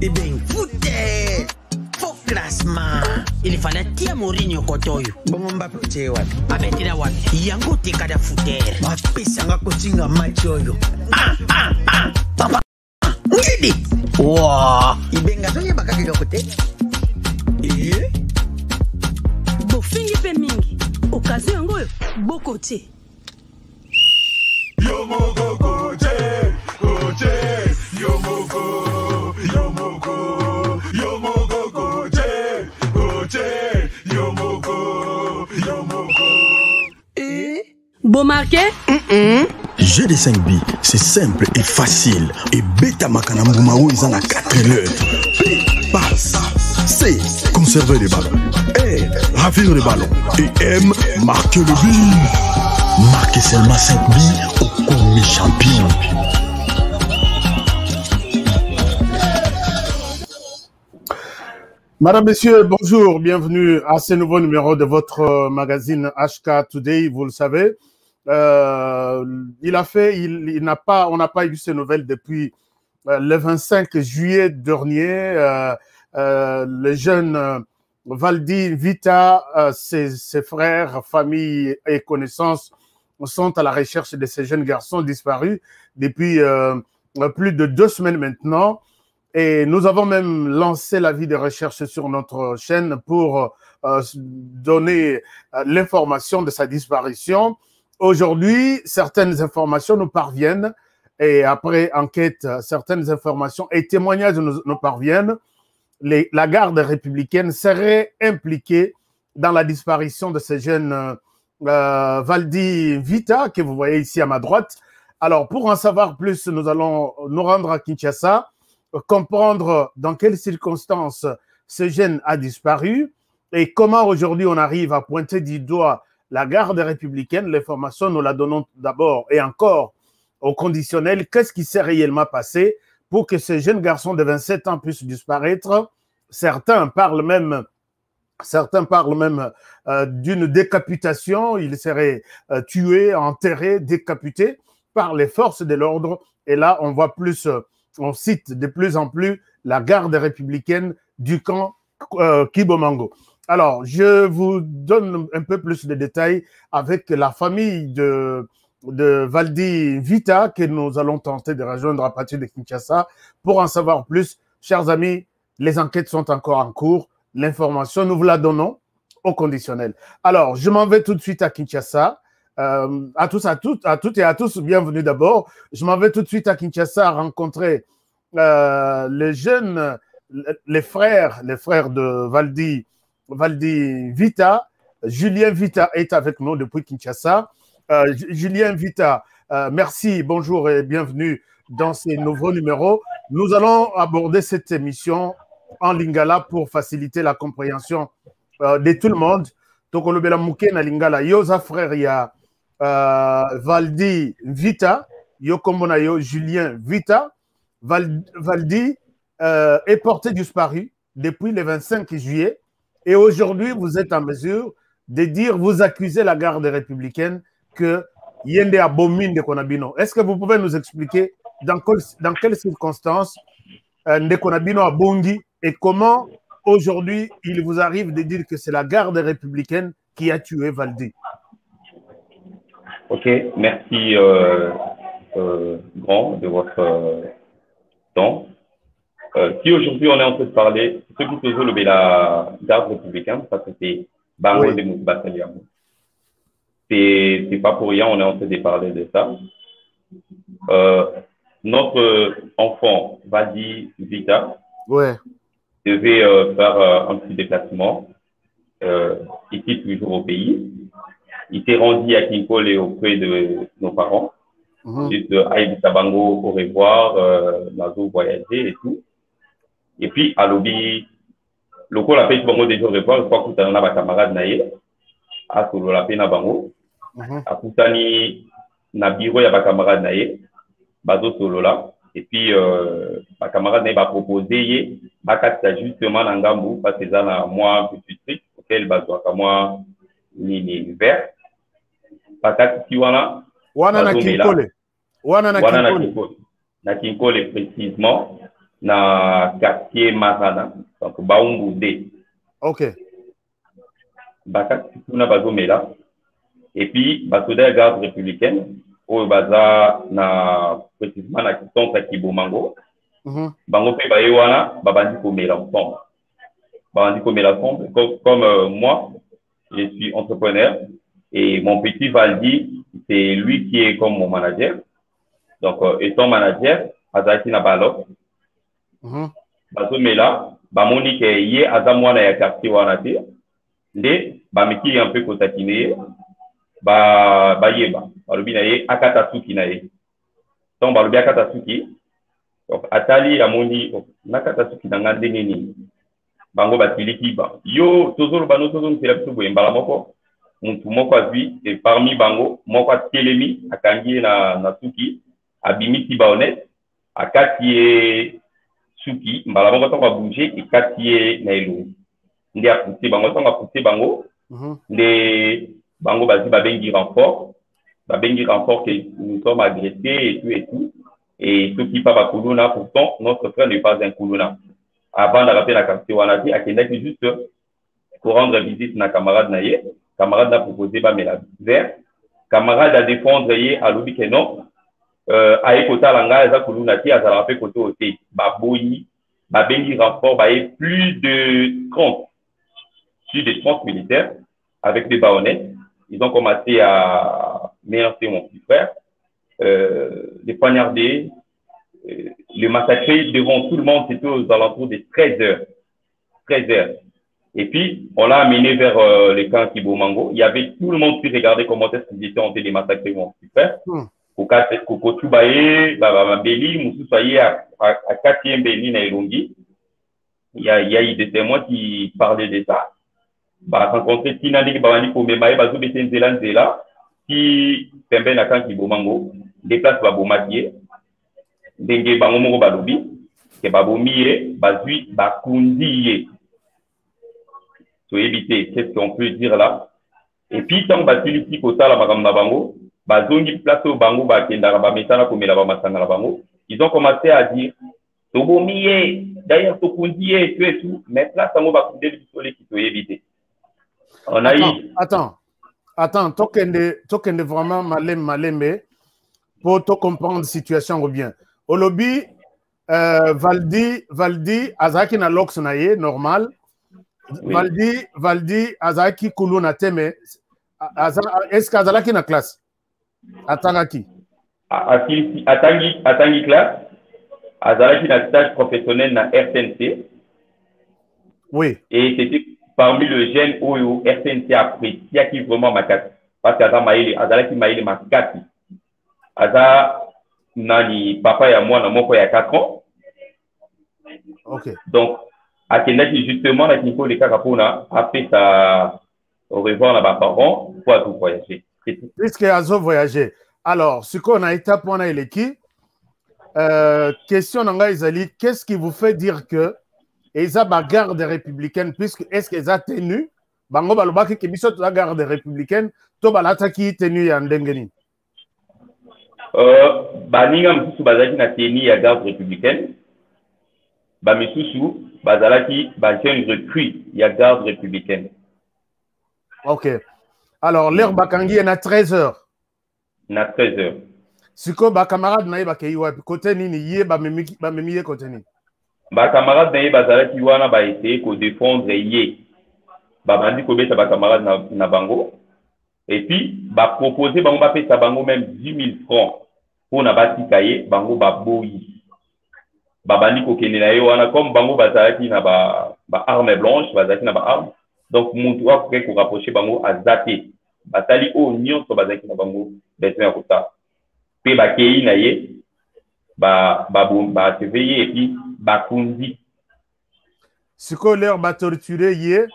Eh bien, foutez! Faux classement. Il fallait tirer Mourinho Kotoyo. Bon, Mbappé, tu vois. Abetira wapi. Yango te kada fouter. Mapesa kotinga machoyo. Papa. Ngidi. Wow. Ibenga sonye baka kiloko te. Bofingi pe mingi. Occasion ngoyo boko te. Yomoko koje, koje, yomoko, yomoko, yomoko koje, koje, yomoko, yomoko. Bon marqué? Jeu de 5 billes, c'est simple et facile. Et Beta Makanambumao, ils en a 4 lettres. P, passe. C, conserver les ballons. R, ravir les ballons. Et M, marquer le but. Marquez seulement 5 billes au commis champion. Madame, Messieurs, bonjour, bienvenue à ce nouveau numéro de votre magazine HK Today, vous le savez. On n'a pas eu ces nouvelles depuis le 25 juillet dernier. Le jeune Valdi Vita, ses frères, famille et connaissances sont à la recherche de ces jeunes garçons disparus depuis plus de 2 semaines maintenant. Et nous avons même lancé l'avis de recherche sur notre chaîne pour donner l'information de sa disparition. Aujourd'hui, certaines informations nous parviennent et après enquête, certaines informations et témoignages nous parviennent. La garde républicaine serait impliquée dans la disparition de ces jeunes Valdi Vita que vous voyez ici à ma droite. Alors, pour en savoir plus, nous allons nous rendre à Kinshasa, comprendre dans quelles circonstances ce jeune a disparu et comment aujourd'hui on arrive à pointer du doigt la garde républicaine. L'information, nous la donnons d'abord et encore au conditionnel. Qu'est-ce qui s'est réellement passé pour que ce jeune garçon de 27 ans puisse disparaître? Certains parlent même d'une décapitation. Il serait tué, enterré, décapité par les forces de l'ordre. Et là, on cite de plus en plus la garde républicaine du camp Kibomango. Alors, je vous donne un peu plus de détails avec la famille de Valdi Vita que nous allons tenter de rejoindre à partir de Kinshasa. Pour en savoir plus, chers amis, les enquêtes sont encore en cours. L'information, nous vous la donnons au conditionnel. Alors, je m'en vais tout de suite à Kinshasa. À toutes et à tous, bienvenue d'abord. Je m'en vais tout de suite à Kinshasa rencontrer les jeunes, les frères de Valdi Vita. Julien Vita est avec nous depuis Kinshasa. Julien Vita, merci, bonjour et bienvenue dans ces nouveaux numéros. Nous allons aborder cette émission en lingala pour faciliter la compréhension de tout le monde. Donc, on a mouké na lingala. Yosa frère, il y a Valdi Vita, yo kombona yo Julien Vita. Valdi est porté disparu depuis le 25 juillet et aujourd'hui, vous êtes en mesure de dire, vous accusez la garde républicaine que Yende abomine de Konabino. Est-ce que vous pouvez nous expliquer dans quelles circonstances de Konabino a bondi et comment aujourd'hui il vous arrive de dire que c'est la garde républicaine qui a tué Valdi? Ok, merci Grand de votre temps. Si aujourd'hui on est en train de parler, ce qui se joue la garde républicaine, ça c'était Bango de Mousbataliamo. C'est pas pour rien, on est en train de parler de ça. Notre enfant, Valdi Vita, devait faire un petit déplacement. Il quitte toujours au pays. Il s'est rendu à Kinkole et auprès de nos parents. Juste Aïe Bango au revoir, Nazo voyager et tout. Et puis, à l'obéi, le coup, la paix Bango déjà au revoir, je crois que tu as un camarade naïe. À Solo la paix na Bango. À Koutani, na bureau, il y a un camarade naïe. Bazo Solo là. Et puis, ma camarade naïe va proposer, Bakata justement Nangambu, parce que ça a moi un petit truc, auquel Bazo a moi ni vert. Bakata Kiwana. Wana na Kinkole. na Kinkole précisément na quartier Marana donc Baumbu D. OK. Bakati kuna bazomela et puis basoda garde républicaine au baza na précisément na centre Kibomango. Bango pe baye wana babandi komela ensemble. Babandi komela ensemble comme moi je suis entrepreneur et mon petit Valdi c'est lui qui est comme mon manager. Donc étant manager azaki na balok. Bazomela bamoni ke ye azamwana ya quartier wana te. Nde bamiki un peu kotakine bayeba balobi na ye akata suki na ye donc balobi akata suki donc atali amoni nakata suki na nga ndenge nini bango batiliki ba yo tozoloba no tozongela biso boye mbala moko mutu moko azwi et parmi bango moko atelemi akangi na suki abimisi ba honnête akati ye suki mbala moko to babouger ekati ye na elongi nde apousse bango ntango apousse bango nde bango bazi babengi renfort que nous sommes agressés et tout et ceux qui pas bakuluna pourtant notre frère n'est pas un kuluna avant de rappeler la quartier wanati akendaki juste pour rendre visite na camarade na ye camarade a proposé bamela vert camarade a défendre ye alobi que non aye kotala ngai eza kuluna te azalaka mpe kote ote baboyi babengi renfort baye plus de 30 militaires avec des baïonnettes. Ils ont commencé à menacer mon petit frère, les poignarder, le massacrer devant tout le monde. C'était aux alentours de 13 heures. Et puis, on l'a amené vers les camps Kibomango. Il y avait tout le monde qui regardait comment est-ce qu'ils étaient en train de massacrer mon petit frère. Koko Tubaye, Beli, Moussou Saye, à 4e Beli, Nairungi. Il y a eu des témoins qui parlaient de ça. Rencontrer Tinandi Babani Komemaye, Bazou Betenzela Nzela, qui Pembe Nakan Kibomango, déplace Babomatier, Dengue Bangomoro Balobi, que Babomiye, Bazui Bakundiye. Pour éviter, qu'est-ce qu'on peut dire là? Et puis, tant que Basiliki Kota la Bagam Nabango, Bazongi place au Bango, Bakendara Bametana Komela Bamasanga Bango, ils ont commencé à dire Tobomiye, d'ailleurs Tokundiye, tout et tout, mais là, ça va couper le soleil qui peut éviter. On a Attends, tokende vraiment malembe pour te comprendre la situation ou bien. Au lobby, Valdi, Azaki na lox na ye, normal. Oui. Valdi, Azaki Kulu na teme. Est-ce qu'Azalaki na classe? Atangaki. Atangi classe. Azalaki na stage professionnel na RTNC. Oui. Et c'était parmi le jeune où RTNC apprécie qui vraiment Makati. Parce qu'Azalaki Maïle Makati. Aza nani papa ya moi na moko ya 4 ans. Ok. Donc, Akendaki justement na Kinko le Kakapona a fait sa au revoir là bas parents pour tout voyager. Puisque Azo voyager. Alors, ce qu'on a étape on a l'équipe. Question Nanga Izali, qu'est-ce qui vous fait dire que ils ont la garde républicaine, puisque est-ce qu'ils ont tenu Bango Balobaki qui bisot la garde républicaine, to balata qui tenu ya ndengeni. Baninga msusu bazaki na tenu ya garde républicaine. Ba misusu bazalaki bazaki recrue ya garde républicaine. OK. Alors l'heure bakangi na 13h. Na 13h. Siko ba camarade na ye bakei wapi côté nini ye ba memiye côté nini. Ba camarade na ye bazalaki wana ba essayer ko défendre ye. Ba bandi ko beta ba camarade na bango. Et puis ba proposer bango ba pesa bango même 10 000 francs pour na batika ye bango ba boyi. Ba bandi ko kende na ye wana comme bango bazalaki na ba arme blanche, bazalaki na ba arme. Donc muntu après ko rapprocher bango azate. Batali o nyonso bazalaki na bango besoin ko ça. Pe ba kei na ye ba surveiller et puis ba kundi. Siko leur ba torturer ye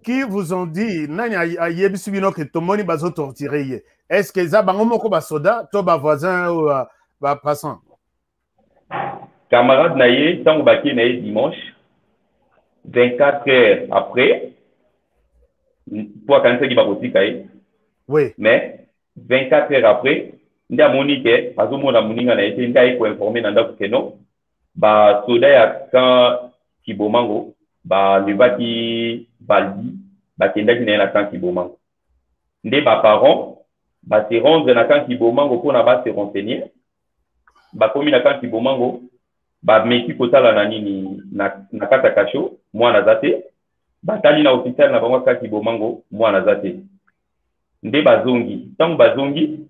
qui vous ont dit nanya yebisu bino que tomoni bazo torturer ye. Est-ce que za bango moko ba soda to ba voisin ou ba passant? Camarade na ye tango ba kei na ye dimanche 24 heures après pour quand c'est qui va aussi cahier. Oui. Mais 24 heures après nde amoni ke azomona moninga na ete nde aye koinforme na ndako keno basoda ya camp Kibomango balevaki Valdi bakendaki na ye na camp Kibomango nde baparent base rendre na camp Kibomango mpona base renseigner bakomi na camp Kibomango bameki kotala na nini na kata kasho mwana aza te batali na hôpital na bango camp Kibomango mwana aza te nde bazongi ntango bazongi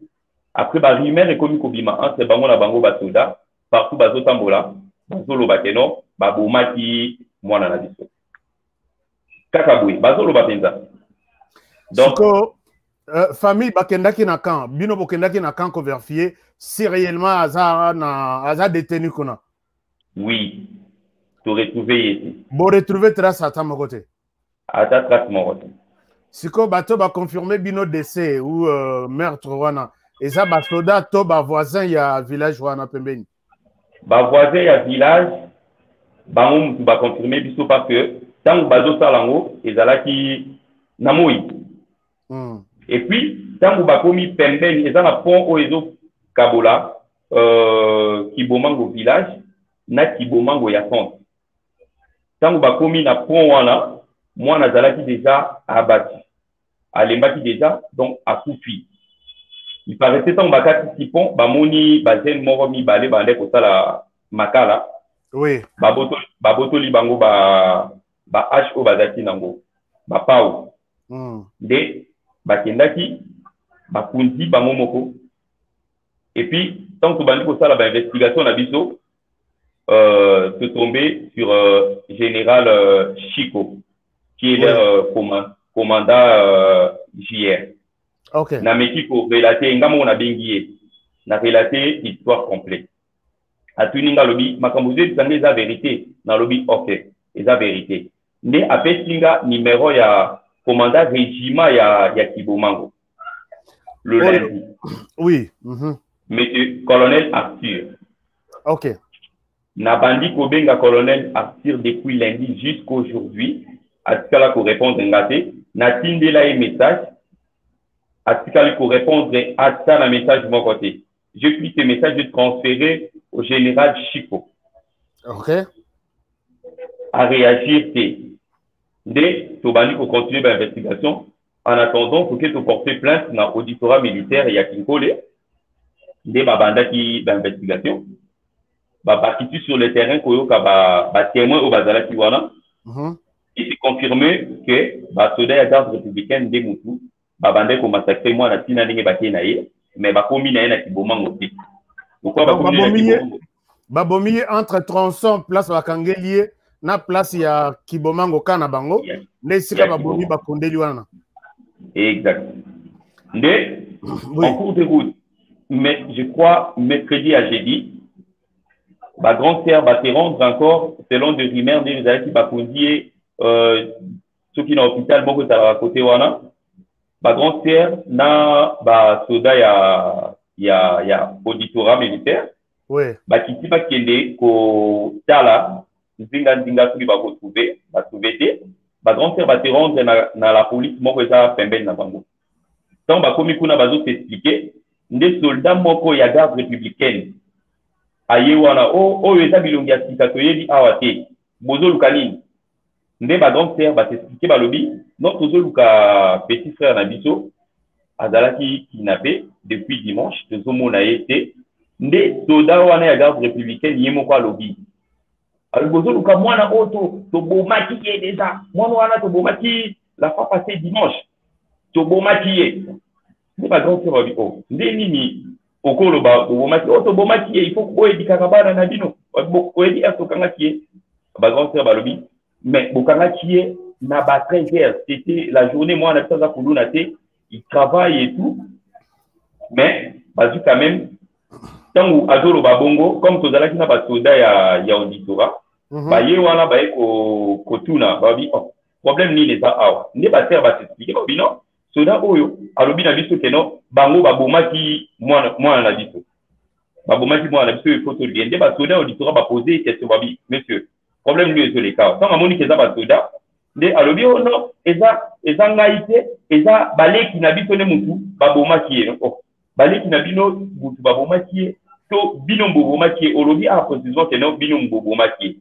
après barumeur ekomi kobima entre bango na bango basoda partout bazotambola bazoloba keno babomaki mwana na biso kaka boye bazoloba mpenza donc famille bakendaki na camp bino bokendaki na camp vérifier si réellement aza détenu kuna oui to retrouver yeti bo retrouver trace ata moko te ata trace moko te siko bato baconfirme bino décès ou meurtre wana eza basoda to bavoisin ya village wana pembeni bavoisin ya village bango mutu baconfirme biso parce que ntango bazosala yango ezalaki na moi et puis ntango bakomi pembeni eza na pont oyo ezokabola Kibomango village na Kibomango ya centre ntango bakomi na pont wana mwana azalaki déjà abati alembaki déjà donc akufi il paraissait ntango bakati pont bamoni bazene moko mibale bande kosala makala oui babotoli bango ba H o bazaki nango bapau nde bakendaki bakundi bango moko et puis tant tobandi kosala bainvestigation na biso se tomber sur général Chico qui est leur commandant JR. Okay. Na meki ko relater ngamo na bengié na relater histoire complète atuninga lobi makambuze tsange za vérité na lobi ok eza vérité nde apesinga numéro ya commandant régiment ya Kibomango le lundi oui monsieur colonel Arthur ok na bandi ko benga colonel Arthur depuis lundi jusqu'aujourd'hui atikala ko répondre ngate na tindela un message atikali ko répondre à ça un message de mon côté. Je puis ce message de transférer au général Chico. OK. À réagir dès Tobani pour continuer l'investigation. En attendant, pour que tu portes plainte dans l'auditorat militaire et à Kinkole, dès Babanda qui l'investigation. Qui sur le terrain koyoka témoin au Bazala Kiwana. Et c'est confirmé que Soda ya garde républicaine de Moutou babande ko massacrer moi na tina ndenge baké na ye mais bakomi na ye na Kibomango te pourquoi bakomi na Kibomango babomi entre tronçon place bakangelier na place ya Kibomango kana bango nde sika babomi bakondeli wana exact nde en cours de route mais je crois mercredi à jeudi ba grande sœur va se rendre encore selon des rumeurs de les qui bakondier ceux qui dans l'hôpital moko ta côté wana ba grand sœur na ba soda ya auditorat militaire ouais ba kiti ba kende ko tala nzinga soki ba retrouver ba trouver ba grand sœur ba te rendre na la police moko eza pembeni na bango donc ba komi kuna bazo t'expliquer nde soldat moko ya garde républicaine aye wana o eza bilongi ya sika toyebi awa te bozo lukanini nde ba grand sœur ba t'expliquer ba lobi notre Zoluka petit frère Nabiso azalaki kidnappé depuis dimanche de Zomona été nde soda wana ya garde républicaine yemo kwa lobi alors Zoluka mwana auto to bomaki ye déjà mwana wana to bomaki la fois passée dimanche to bomaki ye nde ba grand sœur oh nde nini okolo ba bomaki to bomaki ye il faut ko edikaka bana na bino ko edi asokanga ki ba grand sœur ba lobi mais bokanga ki na ba 13h, c'était la journée, moi, on a fait ça pour nous, il travaille et tout. Mais, parce que quand même, tant que Azolo Babongo, comme tout à l'heure, il n'y a pas de soda, il y a auditorat. Bah, il y a un kotuna, bah, problème ni les a. N'est pas faire, bah, s'expliquer, bah, non, soda, oyo, alobi na biso keno, bango, baboma qui, moi, on a dit tout. Baboma qui, moi, on a dit tout, il faut tout le bien. Bah, soda, auditorat, bah, poser, question, bah, monsieur, problème lui, c'est les cas. Tant que mon ikeza, bah, soda, de alobi ono eza ngaite eza baleki na biso ne mutu baboma kiye oh baleki na bino butu babomaki ye to bino mbobomaki ye olobi a précision ke non bino mbobomaki ye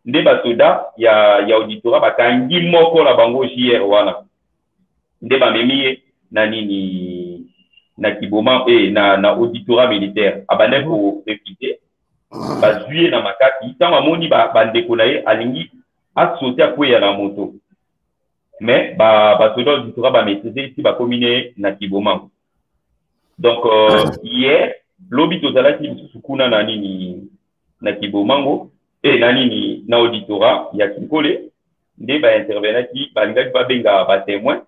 nde basoda ya auditorat bakangi moko na bango JR wana nde bamemi ye na nini na kiboma na auditorat militaire abandaki korefute bazwi ye na makasi ntango amoni bandeko na ye alingi asote akweya na moto mais basoda auditorat bamaîtrise esi bakomi ne na kiboma donc hier lobi tozalaki lisusu kuna na nini na kibomango na nini na auditorat ya Kinkole nde baintervenaki balingaki babenga batémoin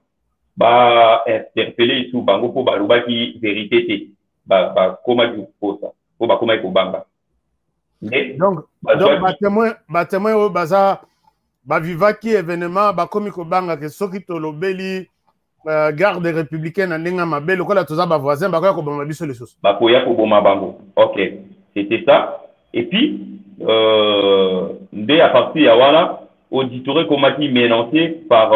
bainterpele esu bango mpo balobaki vérité te bakomaki koposa mpo bakomaki kobanga donc batémoin oyo baza bavivaki événement bakomi kobanga ke soki tolobeli garde républicaine na ndenge mabe lokola toza bavoisin bakoya koboma biso lisusu bakoya koboma bango ok c'était ça et puis nde à partir ya wana auditorat komaki menacé par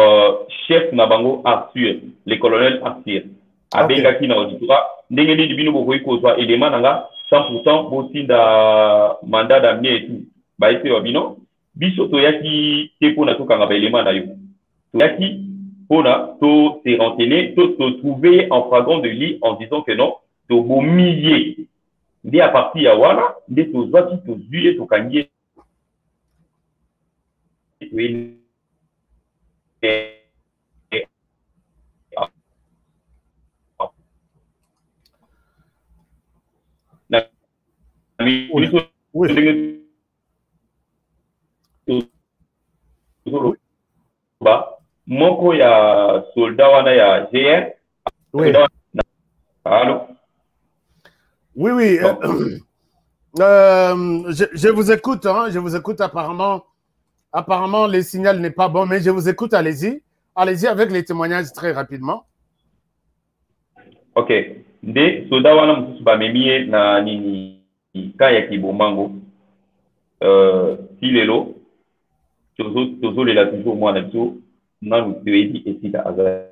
chef na bango Arthur le colonel Arthur abengaki na auditorat ndenge nini bino bokoki kozwa élément nanga 100% botinda mandat d'amener et tout bayepe wa bino biso toyaki te mpona tokanga baélément na yo toyaki mpona to se renseigner to trouver en flagrant de lit en disant que non tobomi ye nde à partir ya wana nde tozwaki tozwi ye tokangi ye moko ya soldat wana ya GR. Oui. Allô? Oui, oui. Je vous écoute, hein, je vous écoute apparemment. Apparemment, le signal n'est pas bon, mais je vous écoute, allez-y. Allez-y avec les témoignages très rapidement. Ok. Nde soldat wana mususu bamemi na nini ka ya kibomango si lelo tozolela toujours mwana biso nanu toyebi esika azali.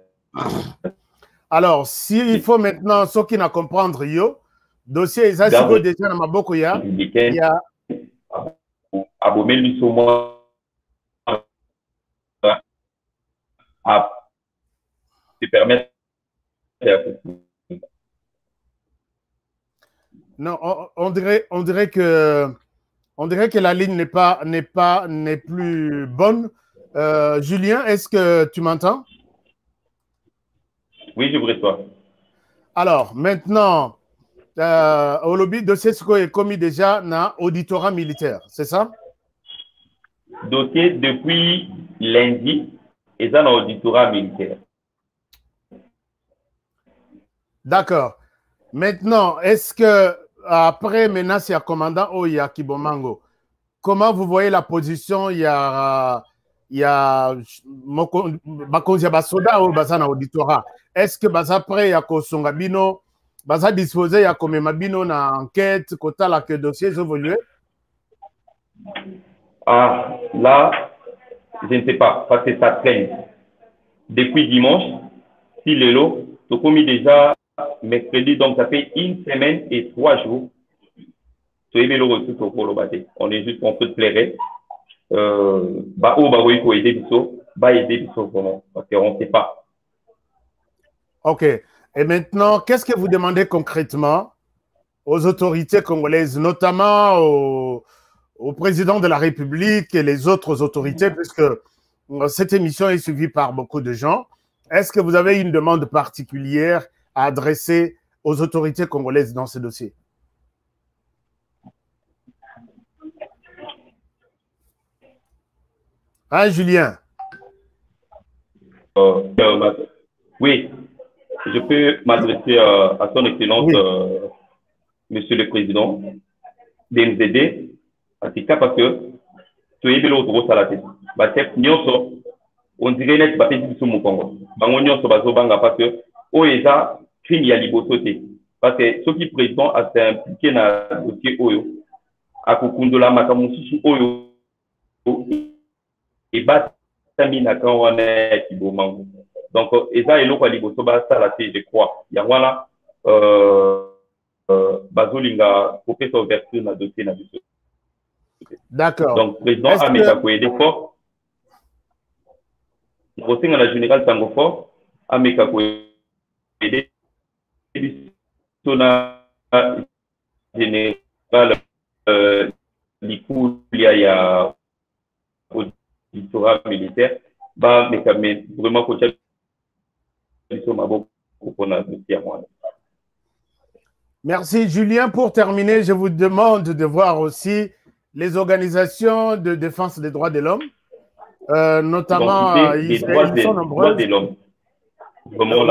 Alors, s'il faut maintenant ce qui n'a comprendre yo dossier ezasiko déjà na maboko ya abomeli biso mwa te permettre. Non, on dirait que la ligne n'est plus bonne. Julien, est-ce que tu m'entends? Oui, je vous reçois. Alors, maintenant, au lobby, dossier est commis déjà dans auditorat militaire, c'est ça? Dossier depuis lundi et dans auditorat militaire. D'accord. Maintenant, est-ce que après menace, il y a commandant ou il y a Kibomango, comment vous voyez la position? Il y a Bakonzia Basoda ou Bazana auditorat. Est-ce que Baza prêt à Kosongabino, Baza disposé à Komemabino na enquête, Kota la que dossier évolué? Ah, là, je ne sais pas, parce que ça traîne. Depuis dimanche, si le lot, tu commis déjà mercredi, donc ça fait 1 semaine et 3 jours. Tu es le retour au polo bâté. On est juste, on peut te plaire. Aider vraiment, parce qu'on ne sait pas. Ok. Et maintenant, qu'est-ce que vous demandez concrètement aux autorités congolaises, notamment au président de la République et les autres autorités, puisque cette émission est suivie par beaucoup de gens? Est-ce que vous avez une demande particulière à adresser aux autorités congolaises dans ce dossier? Hein, Julien? Oui, je peux m'adresser à son excellence, oui. Monsieur le Président, de nous aider, en tout cas parce que tu es l'autre gros salaté. On dirait net que tu es au Congo. Parce que OESA crime ya libosoté. Parce que ceux qui président a été impliqué dans le dossier Oyo, à Kukundola Makamusu Oyo, et batami na kawana kibomango. Donc, ESA et l'eau liboso ba salaté, je crois. Il y a voilà. bazolinga kopesa ouverture na dossier na biso. D'accord. Donc président ameka koyede fort kosenga na général Tango Fort ameka koyede biso na général likulia ya auditorat militaire ba meka vraiment kotia biso maboko pona dossier moi. Merci Julien. Pour terminer, je vous demande de voir aussi les organisations de défense des droits de l'homme, notamment ils sont nombreux.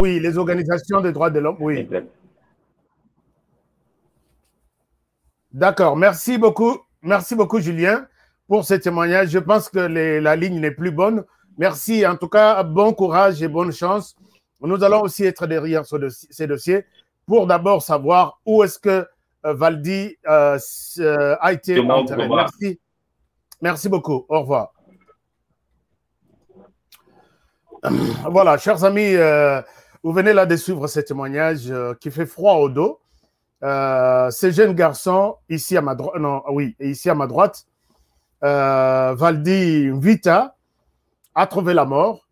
Oui, les organisations des droits de l'homme, oui. D'accord, merci beaucoup Julien pour ce témoignage. Je pense que la ligne n'est plus bonne. Merci, en tout cas, bon courage et bonne chance. Nous allons aussi être derrière ces dossiers pour d'abord savoir où est-ce que Valdi a été enterré. Merci. Merci beaucoup. Au revoir. Voilà, chers amis, vous venez là de suivre ce témoignage qui fait froid au dos. Ces jeunes garçons, ici à ma droite, ici à ma droite, Valdi Vita a trouvé la mort.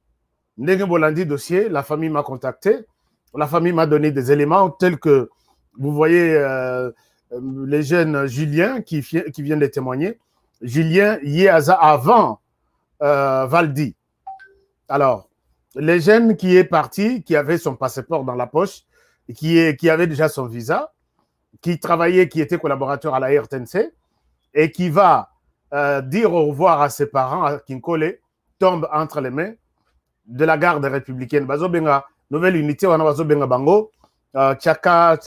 Ndenge Bolandi dossier, la famille m'a contacté. La famille m'a donné des éléments tels que, vous voyez, les jeunes Julien qui vient de témoigner. Julien Yeaza avant Valdi. Alors, les jeunes qui est parti, qui avait son passeport dans la poche, qui avait déjà son visa, qui travaillait, qui était collaborateur à la RTNC, et qui va dire au revoir à ses parents, à Kinkole, tombe entre les mains de la garde républicaine. Bazobenga, nouvelle unité, on a Bazobenga Bango, Tchaka,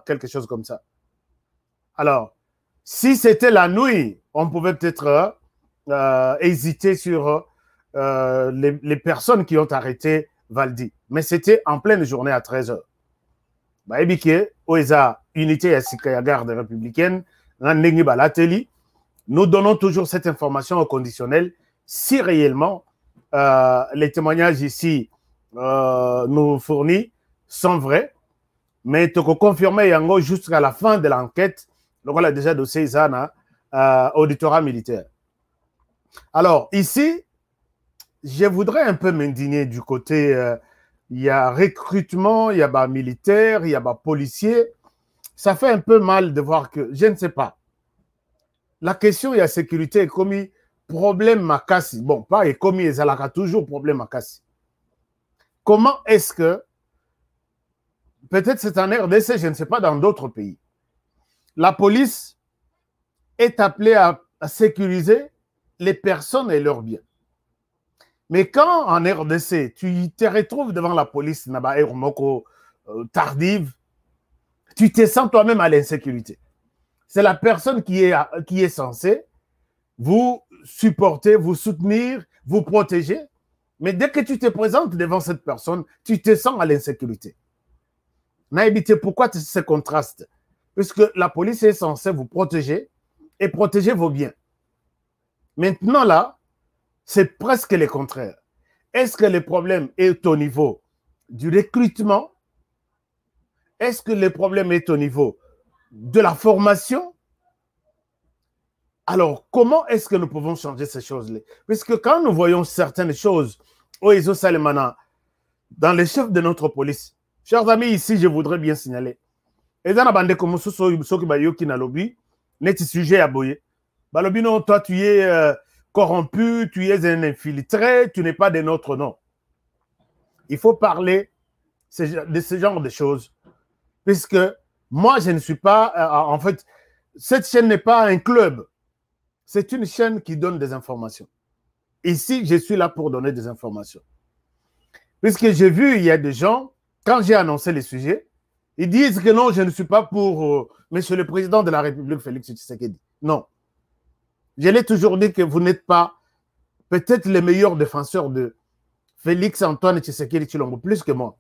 quelque chose comme ça. Alors, si c'était la nuit, on pouvait peut-être hésiter sur les personnes qui ont arrêté Valdi. Mais c'était en pleine journée à 13h. Baébike, Oeza, unité à garde républicaine, nous donnons toujours cette information au conditionnel si réellement les témoignages ici nous fournis sont vrais, mais tu peux confirmer Yango jusqu'à la fin de l'enquête, donc on a déjà dossier Isana auditorat militaire. Alors ici, je voudrais un peu m'indigner du côté, il y a recrutement, il y a militaire, il y a policier. Ça fait un peu mal de voir que, je ne sais pas, la question, il y a sécurité est commis problème Makassi. Bon, pas est commis, il y a toujours problème Makassi. Comment est-ce que, peut-être c'est en RDC, je ne sais pas, dans d'autres pays, la police est appelée à sécuriser les personnes et leurs biens. Mais quand en RDC, tu te retrouves devant la police, tardive, tu te sens toi-même à l'insécurité. C'est la personne qui est censée vous supporter, vous soutenir, vous protéger. Mais dès que tu te présentes devant cette personne, tu te sens à l'insécurité. Naïbité, pourquoi ce contraste? Puisque la police est censée vous protéger et protéger vos biens. Maintenant là, c'est presque le contraire. Est-ce que le problème est au niveau du recrutement? Est-ce que le problème est au niveau de la formation? Alors, comment est-ce que nous pouvons changer ces choses-là? Puisque quand nous voyons certaines choses au Iso Salemana, dans les chefs de notre police, chers amis, ici, je voudrais bien signaler. Et dans la bande comme qui na lobby, n'est sujet à boyer. Balobi non, toi, tu es corrompu, tu es un infiltré, tu n'es pas de notre nom. Il faut parler de ce genre de choses. Puisque moi, je ne suis pas... en fait, cette chaîne n'est pas un club. C'est une chaîne qui donne des informations. Ici, je suis là pour donner des informations. Puisque j'ai vu, il y a des gens, quand j'ai annoncé les sujets, ils disent que non, je ne suis pas pour Monsieur le Président de la République, Félix Tshisekedi. Non. Je l'ai toujours dit que vous n'êtes pas peut-être les meilleurs défenseurs de Félix Antoine Tshisekedi Tshilombo, plus que moi.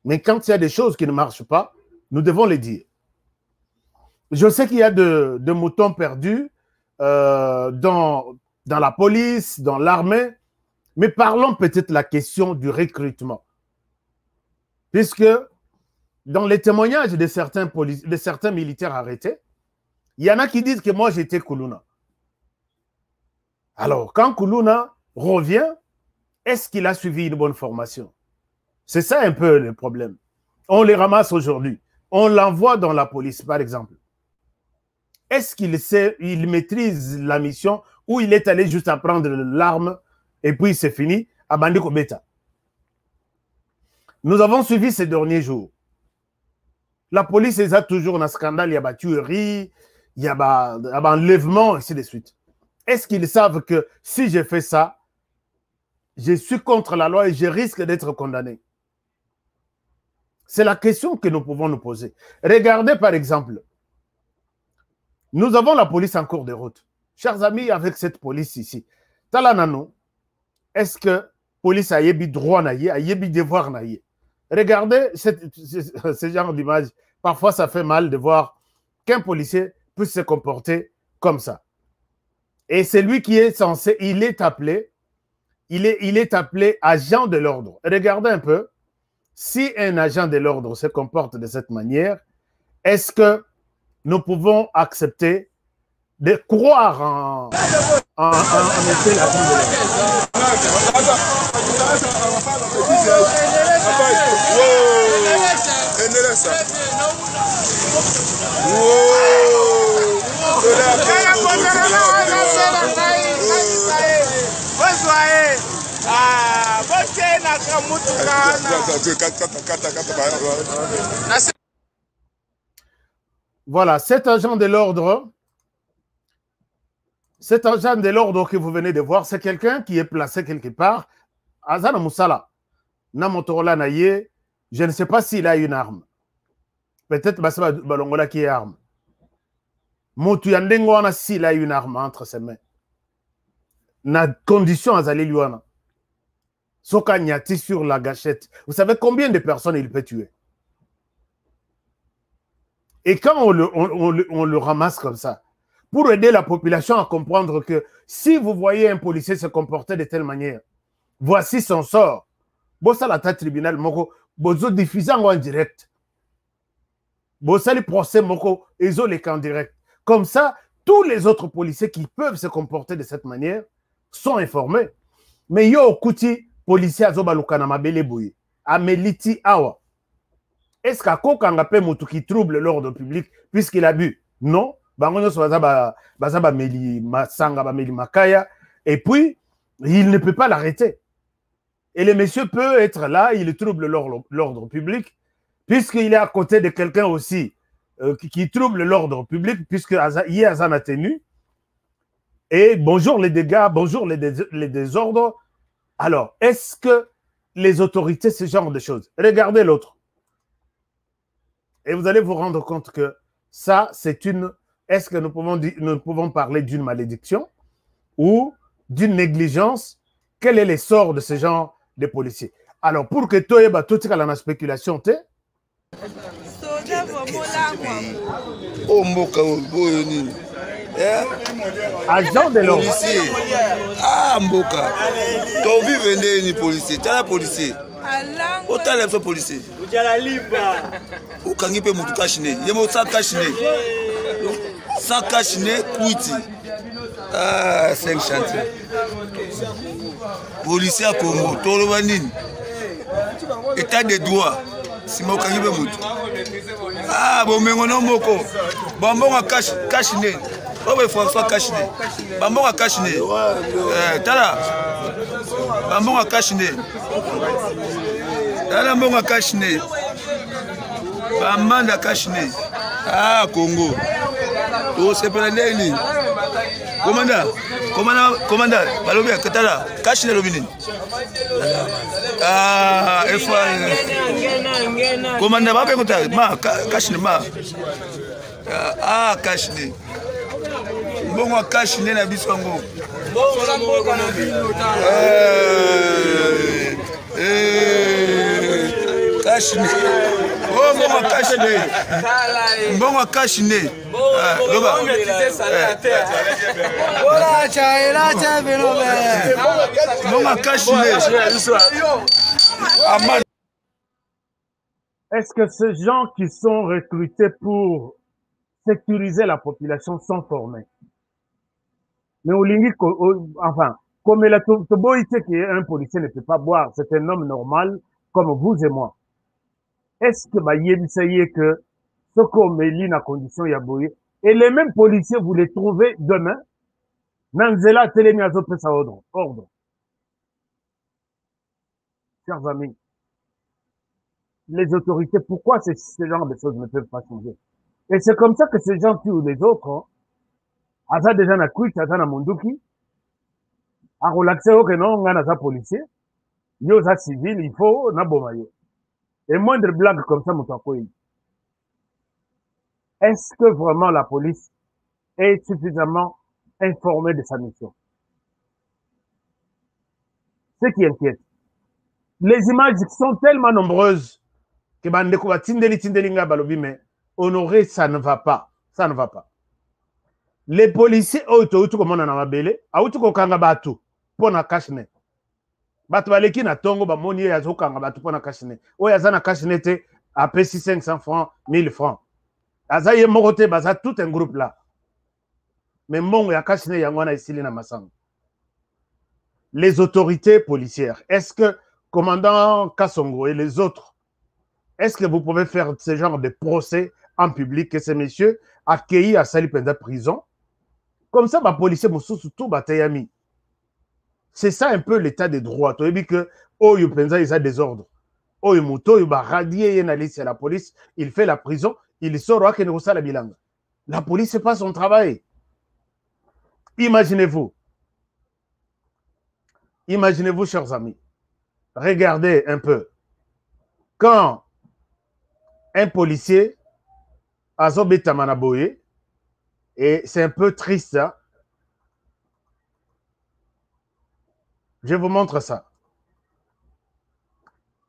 Mais quand il y a des choses qui ne marchent pas, nous devons les dire. Je sais qu'il y a de moutons perdus dans la police, dans l'armée, mais parlons peut-être de la question du recrutement. Puisque dans les témoignages de certains militaires arrêtés, il y en a qui disent que moi j'étais Koulouna. Alors, quand Koulouna revient, est-ce qu'il a suivi une bonne formation? C'est ça un peu le problème. On les ramasse aujourd'hui. On l'envoie dans la police, par exemple. Est-ce qu'il sait, il maîtrise la mission ou il est allé juste apprendre l'arme et puis c'est fini à Bandi Kobeta? Nous avons suivi ces derniers jours. La police est toujours dans un scandale, il y a des tueries, il y a des enlèvements, et ainsi de suite. Est-ce qu'ils savent que si je fais ça, je suis contre la loi et je risque d'être condamné? C'est la question que nous pouvons nous poser. Regardez par exemple, nous avons la police en cours de route. Chers amis, avec cette police ici, Talanano, est-ce que police a yebi droit naïe, a yebi devoir naïe? Regardez ce genre d'image. Parfois, ça fait mal de voir qu'un policier puisse se comporter comme ça. Et c'est lui qui est censé, il est appelé agent de l'ordre. Regardez un peu. Si un agent de l'ordre se comporte de cette manière, est-ce que nous pouvons accepter de croire en effet la vie de Voilà, cet agent de l'ordre que vous venez de voir, c'est quelqu'un qui est placé quelque part. Azana Moussala, Namotorola Naye, je ne sais pas s'il a une arme. Peut-être Bassaba Balongola qui est arme. Moutouyandengoana s'il a une arme entre ses mains. Na condition Azali Luana. Soka Nyati sur la gâchette. Vous savez combien de personnes il peut tuer? Et quand on le ramasse comme ça, pour aider la population à comprendre que si vous voyez un policier se comporter de telle manière, voici son sort. Bossa la tribunal, moko, bozo diffusant en direct. Bossa le procès, moko, ezo les en direct. Comme ça, tous les autres policiers qui peuvent se comporter de cette manière sont informés. Mais yo kuti policier azobalukana mabele boye, ameliti awa. Est-ce qu'à Kokanga pe mutu qui trouble l'ordre public puisqu'il a bu? Non. Et puis, il ne peut pas l'arrêter. Et le monsieur peut être là, il trouble l'ordre public, puisqu'il est à côté de quelqu'un aussi qui trouble l'ordre public, puisque Azan a tenu. Et bonjour les dégâts, bonjour les désordres. Alors, est-ce que les autorités, ce genre de choses? Regardez l'autre. Et vous allez vous rendre compte que ça, c'est une... Est-ce que nous pouvons parler d'une malédiction ou d'une négligence? Quel est l'essor de ce genre de policiers? Alors, pour que toi, tout ce la spéculation, tu agent de l'ordre. Ah, Mboka. Ton vie venait ni policier. Tu as la policier. Autant les policiers. Ou quand il peut me cacher, il me sans cacher. Sans cacher, quitté. Ah, 5 chantiers. Policier à Congo, Tolobanine. État de droit. Si mon kangi be mutu. Ah, bon, mais on a moko. Bon, bon, à cacher. Oh, mais François cacher. Bon, à cacher. Tala. Bon, à cacher. Tala, bon, à cacher. Bamanda cacher. Ah, Congo. Oh, c'est pas l'année. Commandant, Balobia, Katala, cache le robinet. Ah, et fois. Commandant, ma cache le ma. Ah, cache le. Bon, moi, cache le na bisongo. Cache le. Oh, bon, moi, cache le. Bon, moi, cache le. Est-ce que ces gens qui sont recrutés pour sécuriser la population sont formés? Mais enfin, comme la Toboïté qu'un policier ne peut pas boire, c'est un homme normal comme vous et moi. Est-ce que que ce qu'on met na condition yaboye et les mêmes policiers vous les trouvez demain? Nanzela telemi azopesa ordre. Chers amis, les autorités, pourquoi ce genre de choses ne peuvent pas changer? Et c'est comme ça que ces gens tuent les autres. Aza déjà na kuit, aza na munduki. A relaxer au que non, on a policier. Yo za civil, il faut na bomayo. Et moindre blague comme ça, moutakoyi. Est-ce que vraiment la police est suffisamment informée de sa mission? Ce qui inquiète. Les images sont tellement nombreuses que bandeko tindeli nga balobi, mais honorer, ça ne va pas. Ça ne va pas. Les policiers, comme on a mabele, ko kanga batu, pona kashne. Batu baleki na tongo, ba moni ya zo kanga batu pona kashne. Oya zana kashne te, apesi 500 francs, 1000 francs. Aza ye mokote, baza tout un groupe là. Mais mongo ya kashne yangwana isili na masang. Les autorités policières, est-ce que commandant Kassongo et les autres, est-ce que vous pouvez faire ce genre de procès en public que ces messieurs accueillis à Salipenda prison? Comme ça, les policiers tout batayami. C'est ça un peu l'état des droits. Tu as dit que Oyo Penza, il a des ordres. Oyo Muto, il va radier la police, il fait la prison, il sort à Kenoussa la bilanga. La police ne fait pas son travail. Imaginez-vous. Imaginez-vous, chers amis. Regardez un peu. Quand un policier a Zobeta Manaboye, et c'est un peu triste, hein? Je vous montre ça.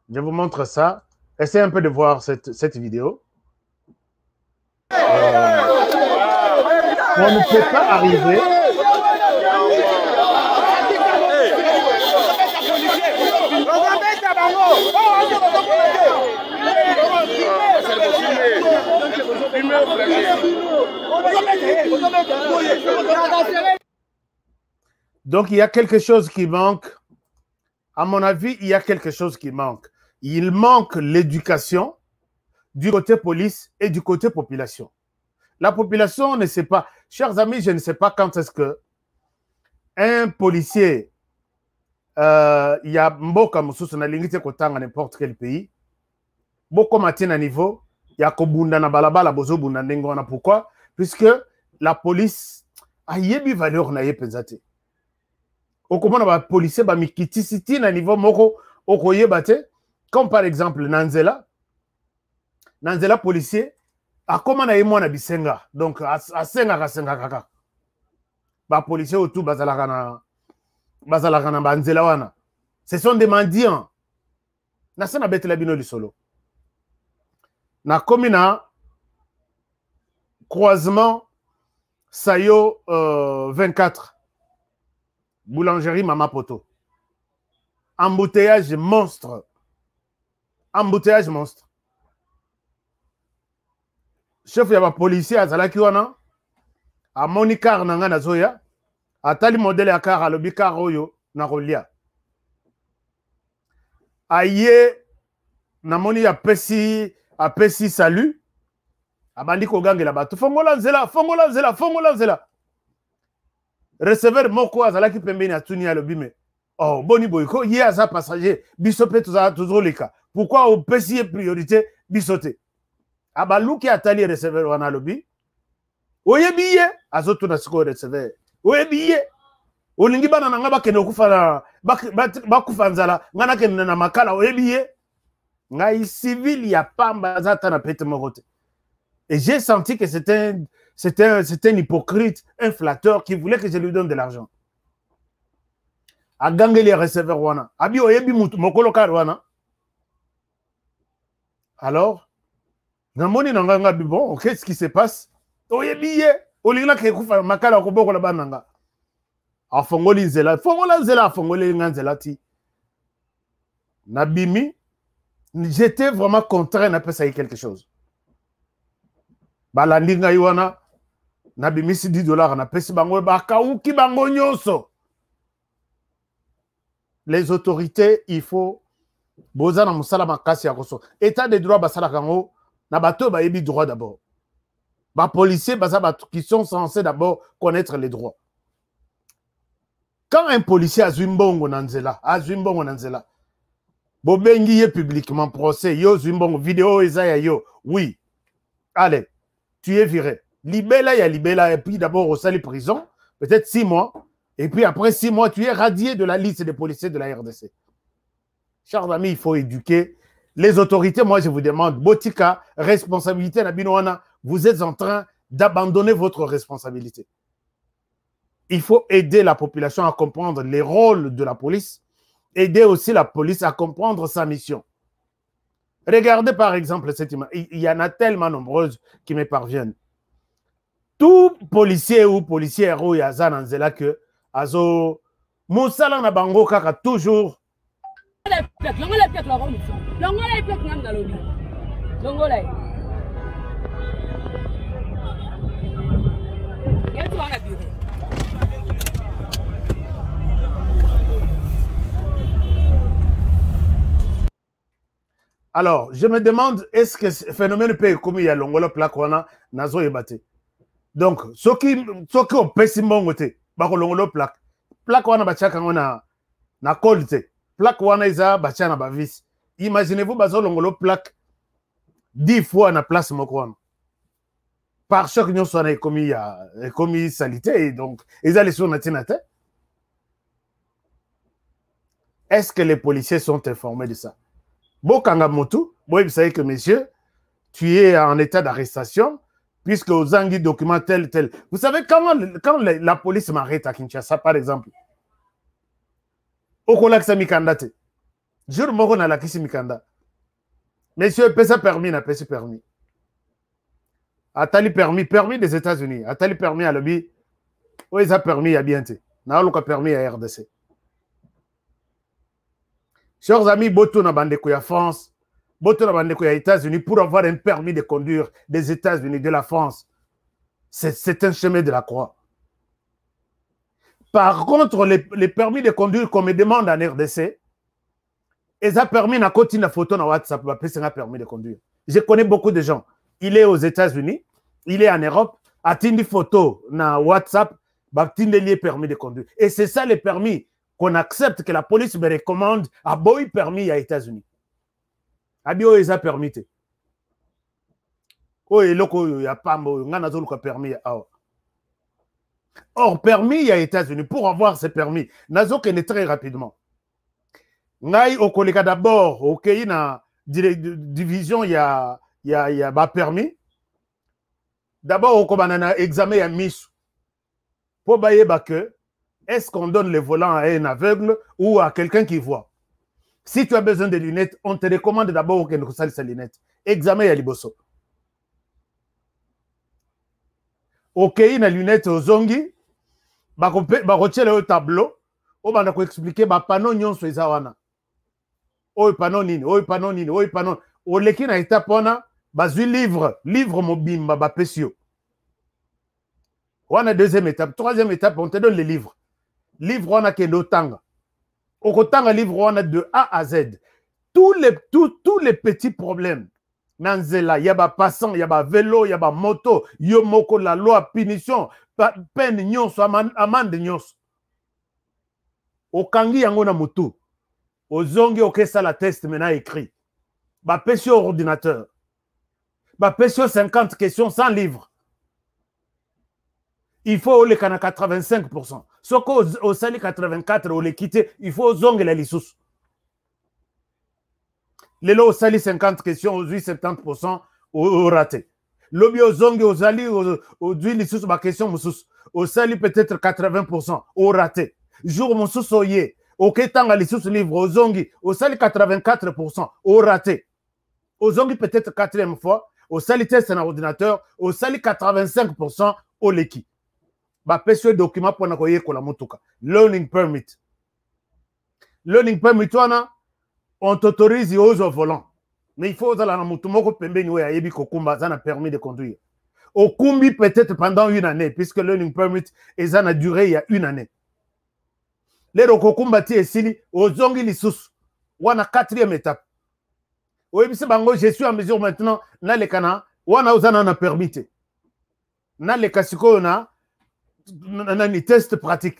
Je vous montre ça. Essayez un peu de voir cette vidéo. On ne peut pas arriver. Donc, il y a quelque chose qui manque. À mon avis, il y a quelque chose qui manque. Il manque l'éducation du côté police et du côté population. La population ne sait pas. Chers amis, je ne sais pas quand est-ce que un policier, il y a Mboka Moussous, na lingite kotanga n'importe quel pays. Beaucoup matin à niveau, il y a Kobunda na balabala bozo bunda ndengona. Pourquoi? Puisque la police a yebi valeur na yepenzate. Okomona ba policier ba mikitisiti na niveau moko okoyebate. Comme par exemple Nanzela policier a comment na yemona bisenga. Donc a senga kaka. Ba policier autour bazalaka na banzela wana. Ce sont des mendiants. Na sana betela bino lisolo. Na komina croisement Sayo 24 boulangerie Mama Poto. Embouteillage monstre. Embouteillage monstre. Chef ya ba policier azalaki wana a monikar nanga na zoya atali modèle ya car alobi car oyo na rolia. Aye na moni apesi salut abandi ko gangela batu fongola nzela. Receveur moko azalaki pembeni atuni alobi me oh boni boyko ye aza passager biso pe tuzoleka. Pourquoi on pesi priorité bisote? Abaluki atali receveur wana alobi oyebiye azoto na siko receveur oyebiye olingi bana nanga bakene okufa bakufa nzala ngana kene na makala oyebiye ngai civil ya pamba zata na pete mokote. Et j'ai senti que c'était un hypocrite, un flatteur qui voulait que je lui donne de l'argent. A gangeli receveur wana abi oyebi mokolo kar wana. Alors namoni nanga bon, qu'est-ce qui se passe? Oyebiye olingina ke kufa makala ko boko la bananga. Afongoli nzela, fongola nzela ti. Nabimi J'étais vraiment contraint d'appeler ça quelque chose. Balandinga iwana, nabimisi $10, na pesi bango bakauki bango nyonso. Les autorités, il faut boza na musala makasi ya koso. État de droit basala kango, na bato ba yebi droit d'abord. Ba policiers baza bato qui sont censés d'abord connaître les droits. Quand un policier a zumbongo nanzela, bobengi ye publiquement procès, yo zumbongo vidéo ezaya yo, oui. Allez, tu es viré. Libella, il y a libella, et puis d'abord au salut prison, peut-être 6 mois, et puis après 6 mois, tu es radié de la liste des policiers de la RDC. Chers amis, il faut éduquer les autorités. Moi, je vous demande, Botika, responsabilité, Nabinoana, vous êtes en train d'abandonner votre responsabilité. Il faut aider la population à comprendre les rôles de la police, aider aussi la police à comprendre sa mission. Regardez par exemple cette image. Il y en a tellement nombreuses qui me parviennent. Tout policier ou policière ou yazan anzela que azo musala na bango kaka toujours. Alors, je me demande, est-ce que ce phénomène peut être commis il y a longolo plaque wana nazo ebate. Donc, ceux qui ont pessimongote, bako longolo plaque wana bachaka na qualité. Plaque wana isa bachana bavis. Imaginez-vous bazo longolo plaque 10 fois na place moko wana. Par choc nyo so na commis salité donc ils allaient sur natinate. Est-ce que les policiers sont informés de ça? Bokanga Motu, vous savez que monsieur, tu es en état d'arrestation, puisque aux anguilles documents tel. Vous savez, quand la police m'arrête à Kinshasa, par exemple, au Kolaksa Mikanda, je ne sais pas si Mikanda. Monsieur, pesa permis, n'a pas permis. Atali permis des États-Unis, Atali permis à l'objet, où ils ont permis à bien, n'a pas permis à RDC. Chers amis, Boto na bandeko ya France, Boto na bandeko ya États-Unis, pour avoir un permis de conduire des États-Unis, de la France, c'est un chemin de la croix. Par contre, les permis de conduire qu'on me demande en RDC, ils ont permis na côté na photo na WhatsApp, c'est un permis de conduire. Je connais beaucoup de gens. Il est aux États-Unis, il est en Europe, a une photo na WhatsApp, il est permis de conduire. Et c'est ça les permis qu'on accepte que la police me recommande à boy permis aux États-Unis. Abio ils a permis. Oh et loko ya pambo ngana zoluka permis. Or permis aux États-Unis pour avoir ce permis, nazo que très rapidement. Ngai okoleka d'abord OK na division ya ba permis. D'abord okobanana examen ya misu. Pour bailler que est-ce qu'on donne le volant à un aveugle ou à quelqu'un qui voit? Si tu as besoin de lunettes, on te recommande d'abord que tu aies ces lunettes. Examen ya liboso. Ok, na lunettes aux zongi, bakotiele au tableau, on va expliquer ba panneau nyonso eza wana. Oy panneau nini, oy panneau nini, oy panneau. O leki na étape wana, bazui livre mobimba ba pesio. Wana deuxième étape, troisième étape, on te donne les livres. Livre on a kendo tanga. Okotanga livre on a de A à Z. Tous les petits problèmes. Nanzela, yaba passant, yaba vélo, yaba moto, yomoko la loi, punition, peine nyonso, amende nyonso. Okangi yango na mutu. Ozongi okesa la test maintenant écrit. Ba pesio ordinateur. Ba pesio 50 questions sans livre. Il faut les 85%. Ce qu'au sali 84, on les quitte, il faut zonguer la lissous. Les lots au sali 50 questions, au 70%, au raté. L'objet au zongue, au sali, au duit lissous, ma question, au sali peut-être 80%, au raté. Jour mon sous-soye, au ketanga lissous livre, au zongi, au sali 84%, au raté. Au zongi peut-être 4e fois, au sali test en ordinateur, au sali 85%, au l'équipe. Ba pesio document pour na koye kola motuka. Learning permit. Learning permit wana on t'autorise aux au volant. Mais il faut dans mutu moko pembeni we ayebi kokumba ça n'a permis de conduire. Au kumbi peut-être pendant une année puisque le learning permit et ça a duré il y a une année. Les kokumba ti esili ozongi lisusu wana 4e étape. Oui, je suis en mesure maintenant na le kana wana ozana na permis te. Na le kasiko na ni test pratique.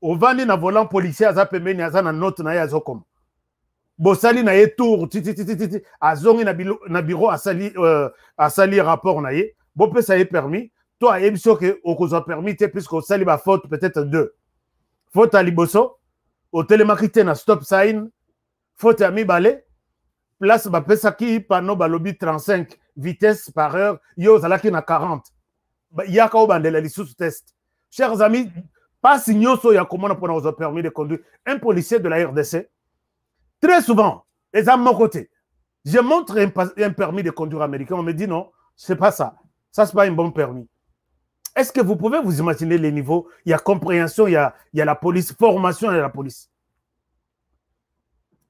Ovandi na volant policier aza pembeni aza na note na ya zokom. Bosali na ye tour titi azongi na bureau asali rapport na ye bope ça est permis toi ebiso que okozwa permis te puisque osali ba faute peut-être 2 faute à liboso au télémarketing na stop sign faute à mibale place ba pesa ki panneau balobi 35 vitesse par heure yo zalaki na 40 yaka obandela lisusu test. Chers amis, pas signoso ya komona pona ozo permis de conduire. Un policier de la RDC très souvent, les à mon côté, je montre un permis de conduire américain, on me dit non, c'est pas ça. Ça, c'est pas un bon permis. Est-ce que vous pouvez vous imaginer les niveaux? Il y a compréhension, il y a la police, formation de la police.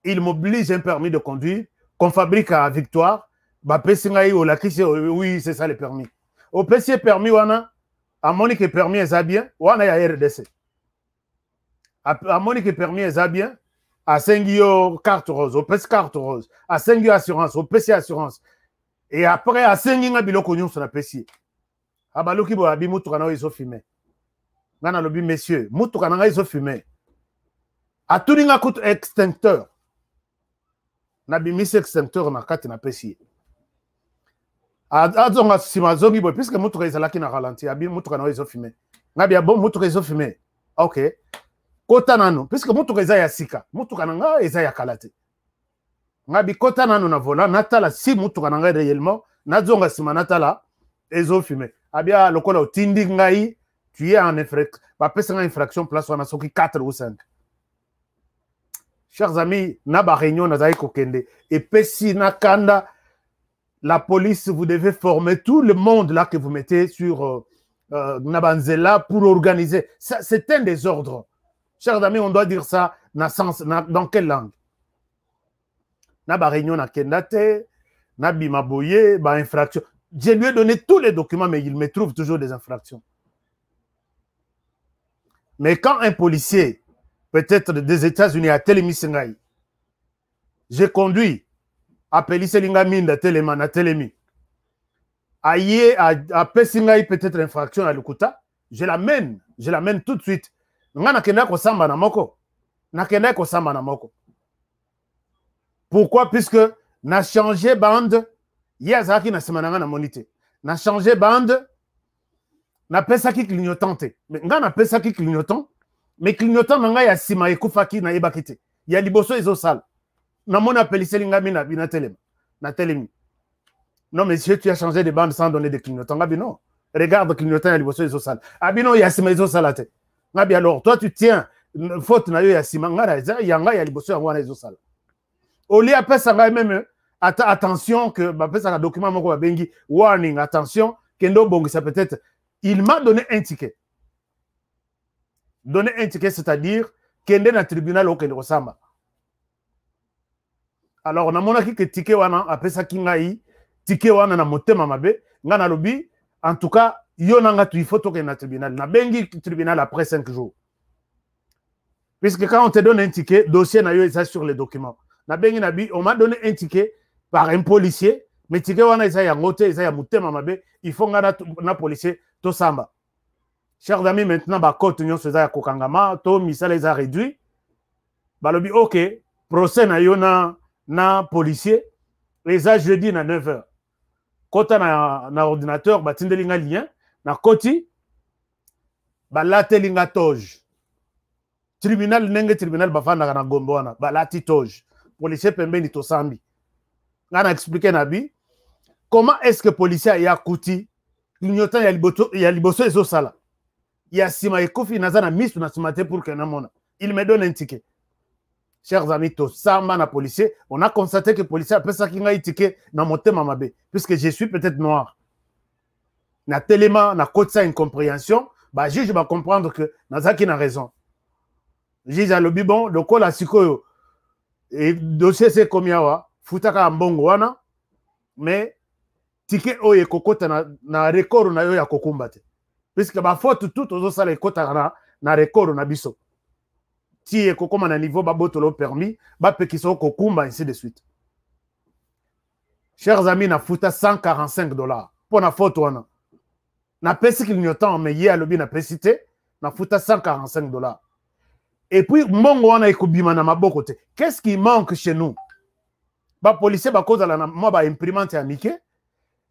Il m'oblige un permis de conduire qu'on fabrique à Victoire. Oui, c'est ça le permis. Au PC permis, à Monique permis, est bien, ou on a RDC. À Monique permis, est bien. À 5 carte rose, au PC carte rose, à 5 assurance, au PC assurance. Et après, à 5 biloko nyon sur la PC. Abaloki bo abi mutukana iso fumé. Ngana lobi messieurs, mutukana iso fumé. A tuninga kutu extincteur. Na bimis extincteur na kati na PC. A zonga simazongi bo puisque mutuka izalaki na ralenti, abi mutukana iso fumé. Ngabi bon mutuka iso fumé. OK. Kota nano, puisque mutuka eza ya sika, mutuka nanga eza ya kalate. Ngabi kota nano na vola, natala si mutuka nanga réellement, nazonga sima natala, ezo fume. Abia lokola otindi ngai, tu es en infraction, ba pesa nga infraction place wana soki 4 ou 5. Chers amis, na ba réunion na zai kokende, et pesi na kanda, la police, vous devez former tout le monde là que vous mettez sur Nabanzela pour organiser. C'est un désordre. Chers amis, on doit dire ça dans quelle langue? Na ba réunion na kendate, na bimaboye, ba infraction. Je lui ai donné tous les documents, mais il me trouve toujours des infractions. Mais quand un policier, peut-être des États-Unis, a Télémi-Sengai, j'ai conduit à Pélisselinga-Minda, Téléman, à Télémi, aïe, à Pessingai, peut-être infraction à Lukuta, je l'amène tout de suite. Pourquoi? Puisque n'a changé bande, Yazaki n'a semananga na monité. N'a changé bande, n'a pas ça qui clignotante. Mais n'a pas ça qui clignotant, mais clignotant n'a ya sima ekufaki na ebakite. Ya liboso ezo sal. Na mon appel selinga mina bina telem. Na telemi. Non monsieur, tu as changé de bande sans donner de clignotant. Gabi non. Regarde clignotant ya liboso ezo sal. Abino ya sima ezo salate. Ngabi alors, toi tu tiens faute na yo ya sima ngara yanga ya liboso ya wana ezo sala. Oli apesa sanga même attention que ba pesa ka document moko ba bengi warning attention kendo bongi ça peut-être il m'a donné un ticket. Donner un ticket c'est-à-dire kende na tribunal okende kosamba. Alors na mona ki ke ticket wana apesa kingai ticket wana na motema mabe ngana lobi en tout cas yo nanga tu il faut toke na tribunal na bengi tribunal après 5 jours. Puisque quand on te donne un ticket, dossier na yo est sur les documents. Na bengi na bi on m'a donné un ticket par un policier, mais ticket wana isa ya ngote isa ya mutema mabe, il faut ngana na policier to samba. Chers amis, maintenant ba cote nyon seza ya kokangama, to misala isa réduit. Ba lobi OK, procès na yo na policier, isa jeudi na 9h. Kota na ordinateur ba tindelinga lien na koti ba latelinga toge. Tribunal nenge tribunal bafanda na gombo wana ba lati toge. Policier pembeni to sambi. Ngana expliquer nabi comment est-ce que policier ya kuti clignotant ya liboso ezo sala. Ya sima ekofi nazana misu na simate pour que namona. Il me donne un ticket. Chers amis, to samba na policier, on a constaté que policier a pesa kinga i ticket na motema mabe puisque je suis peut-être noir. Na tellement na côté ça incompréhension, bah juge va comprendre que nazaki na raison. Juge a lobi bon, le col a sikoyo et dossier c'est combien wa futaka mbongo wana mais ticket oyo ekokota na record na yo ya kokumba te puisque bafaute tout ozosala ekotaka na record na biso ti ekokoma na niveau babotolo permis bapekisa kokumba ainsi de suite. Chers amis, na futa $145 pour na faute wana na pesi clignotant mais ye alobi na pesite na futa $145. Et puis mbongo wana ekobima na maboko te. Qu'est-ce qui manque chez nous? Ba policier ba cause la moi ba imprimante à Mickey.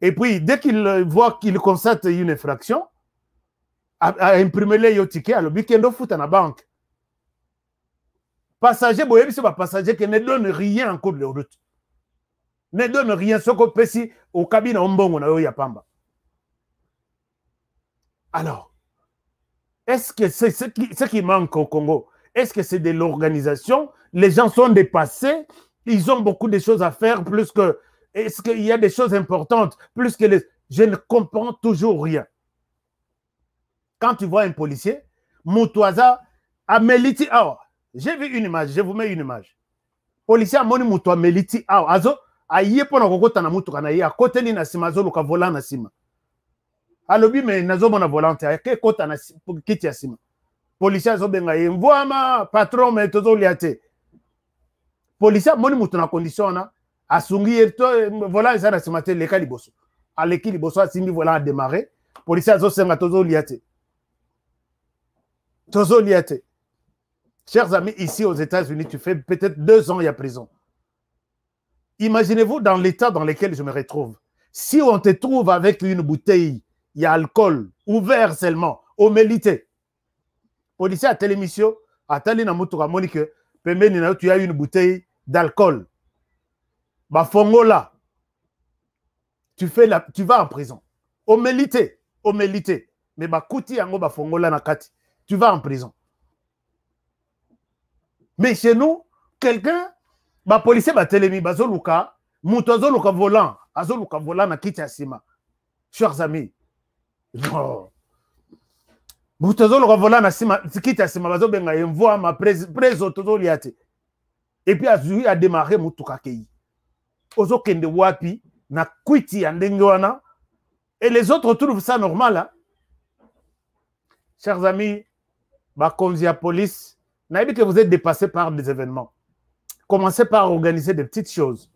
Et puis dès qu'il voit qu'il constate une infraction à imprimer les tickets à l'objet kendo futa na banque. Passager boyebi c'est ba passager qui ne donne rien en cours de route. Ne donne rien soko pesi au cabine mbongo na yo ya pamba. Alors est-ce que c'est ce qui manque au Congo? Est-ce que c'est de l'organisation? Les gens sont dépassés. Ils ont beaucoup de choses à faire. Plus que... Est-ce qu'il y a des choses importantes? Plus que les... Je ne comprends toujours rien. Quand tu vois un policier, Moutouaza, Ameliti, j'ai vu une image. Je vous mets une image. Policier Amoni Moutouaza, Ameliti, Azo, Aye pona kokota na mutu kana ye à côté ni na sima zolo ka volant na sima. Alobi me nazo mona volante ke kota na kiti ya sima. Policier zo benga ye mvoama patron me tozo liate. Policier moni mutu na condition na asungi to volant ça na sima te le kaliboso. Aleki liboso asimi volant a démarrer. Policier zo senga tozo liate. Tozo liate. Chers amis, ici aux États-Unis, tu fais peut-être 2 ans il y a prison. Imaginez-vous dans l'état dans lequel je me retrouve. Si on te trouve avec une bouteille, il y a alcool, ouvert seulement, au mélité. Policier à télémission, à Talina Moutoura Monique, tu as une bouteille d'alcool. Bah, Fongola, tu vas en prison. Au mélité. Mais bah, Kouti Yango, bah, Fongola Nakati, tu vas en prison. Mais chez nous, quelqu'un, ba policier ba telemi bazoluka muto azoluka volant na kiti ya sima. Chers amis, non, muto azoluka volant na sima kiti ya sima bazobenga yemvoa ma preso tozoliate. Et puis azui a démarré mutuka kei ozo kende wapi na kwiti ya ndenge wana et les autres trouvent ça normal hein? Chers amis, ba konzi ya police naïbi que vous êtes dépassés par des événements. Commencez par organiser des petites choses.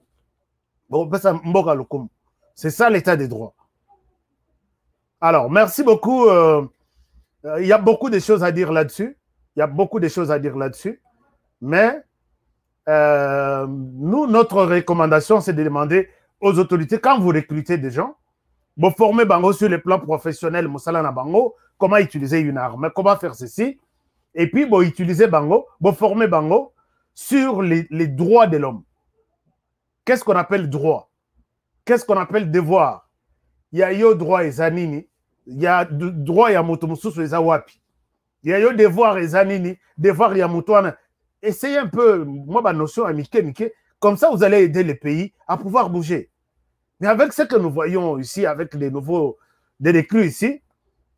C'est ça l'état des droits. Alors, merci beaucoup. Il y a beaucoup de choses à dire là-dessus. Mais nous, notre recommandation, c'est de demander aux autorités, quand vous recrutez des gens, vous formez bango sur le plan professionnel, comment utiliser une arme, comment faire ceci. Et puis, vous utilisez bango, vous formez bango sur les droits de l'homme. Qu'est-ce qu'on appelle droit? Qu'est-ce qu'on appelle devoir? Il y a yo droit et zanini, il y a droit et motomususu et zawapi. Il y a yo devoir et zanini, devoir et motouana. Essayez un peu, moi, ma notion à Mickey, comme ça vous allez aider les pays à pouvoir bouger. Mais avec ce que nous voyons ici, avec les nouveaux des recrues ici,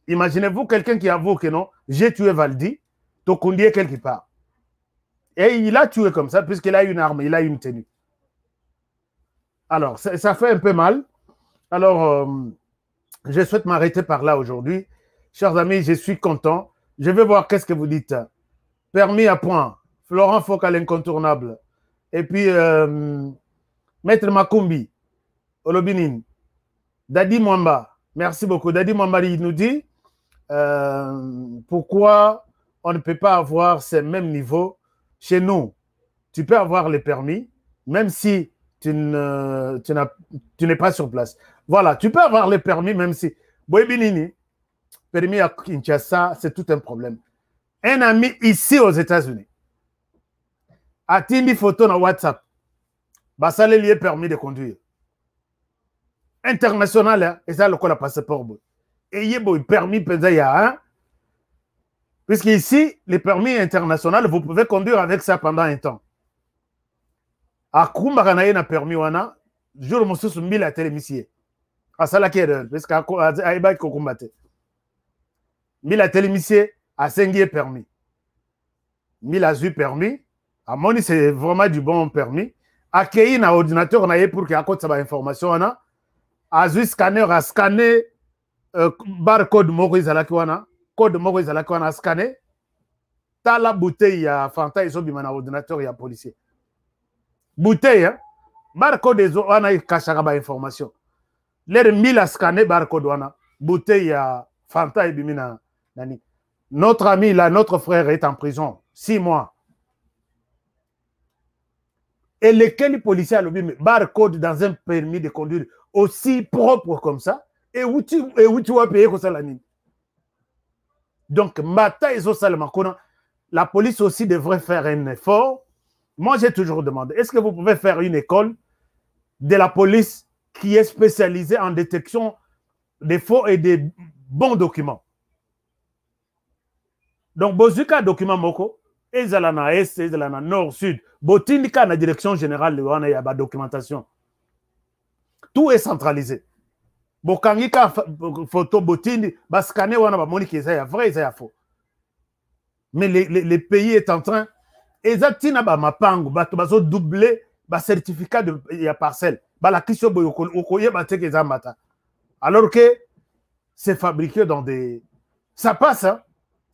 imaginez-vous quelqu'un qui avoue que non, j'ai tué Valdi, Tokundi est quelque part. Et il a tué comme ça, puisqu'il a une arme, il a une tenue. Alors, ça fait un peu mal. Alors, je souhaite m'arrêter par là aujourd'hui. Chers amis, je suis content. Je vais voir qu'est-ce que vous dites. Permis à point. Florent Focal incontournable. Et puis, Maître Makumbi, Olobinin. Dadi Mwamba. Merci beaucoup. Dadi Mwamba, il nous dit pourquoi on ne peut pas avoir ces mêmes niveaux. Chez nous, tu peux avoir les permis, même si tu n'es pas sur place. Voilà, tu peux avoir les permis, même si... Boébinini, permis à Kinshasa, c'est tout un problème. Un ami ici aux États-Unis a une photo dans WhatsApp. Ça lié permis de conduire. International, hein, et ça, le col a passeport. Et il y a un permis, il y a un. Puisqu'ici, les permis internationaux, vous pouvez conduire avec ça pendant un temps. A Kumbakanaye na permis wana, jour monsieur sumbi la télémissier. A ça la kere, parce qu'à Aïba Kokumbate. Mila télémissier a 5 permis. Mila zu permis. À Moni, c'est vraiment du bon permis. accueilli na ordinateur na ye pour que akotisa ba information wana azwi scanner a scanner barcode moko ezalaki wana code moko ezalaki wana a scanner tala bouteille ya Fanta ezobima na ordinateur ya policier bouteille hein? Barcode ezo wana ekashaka ba information l'air 1000 a scanner barcode wana bouteille ya Fanta ebimi na nani. Notre ami là, notre frère est en prison 6 mois. Et lesquels policiers a le barcode dans un permis de conduire aussi propre comme ça, et où tu vas payer comme ça la nuit. Donc, la police aussi devrait faire un effort. Moi, j'ai toujours demandé, est-ce que vous pouvez faire une école de la police qui est spécialisée en détection des faux et des bons documents? Donc, Bozuka document moko, ezalana est, ezalana nord, sud, botindika na direction générale de wana ya ba documentation. Tout est centralisé. Bokangika photo botindi, ba scanner wana ba moni ki ya vrai, ya faux. Mais le pays est en train, ezatina ba mapango, ba bazo doubler ba certificat de ya parcelle. Ba la kisho boyoko okoye ba teke zamata. Alors que c'est fabriqué dans des, ça passe hein.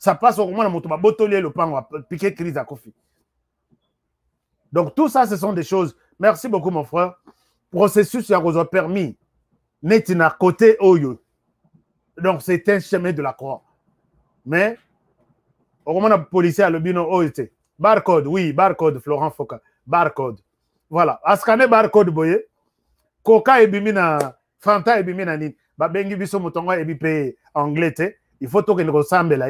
Ça passe au moment où on a botolé le pan, on a piqué crise à Kofi. Donc tout ça, ce sont des choses. Merci beaucoup mon frère. Processus, il y a permis. Netina côté Oyo. Donc c'est un chemin de la croix. Mais au moment où le policier a le bino OIT. Barcode, oui, barcode, Florent Foka. Barcode. Voilà. À scanner barcode, boye. Coca et bimina, Fanta et bimina ni. Babengi biso mutonga et bipé anglais, il faut que nous ressemble là,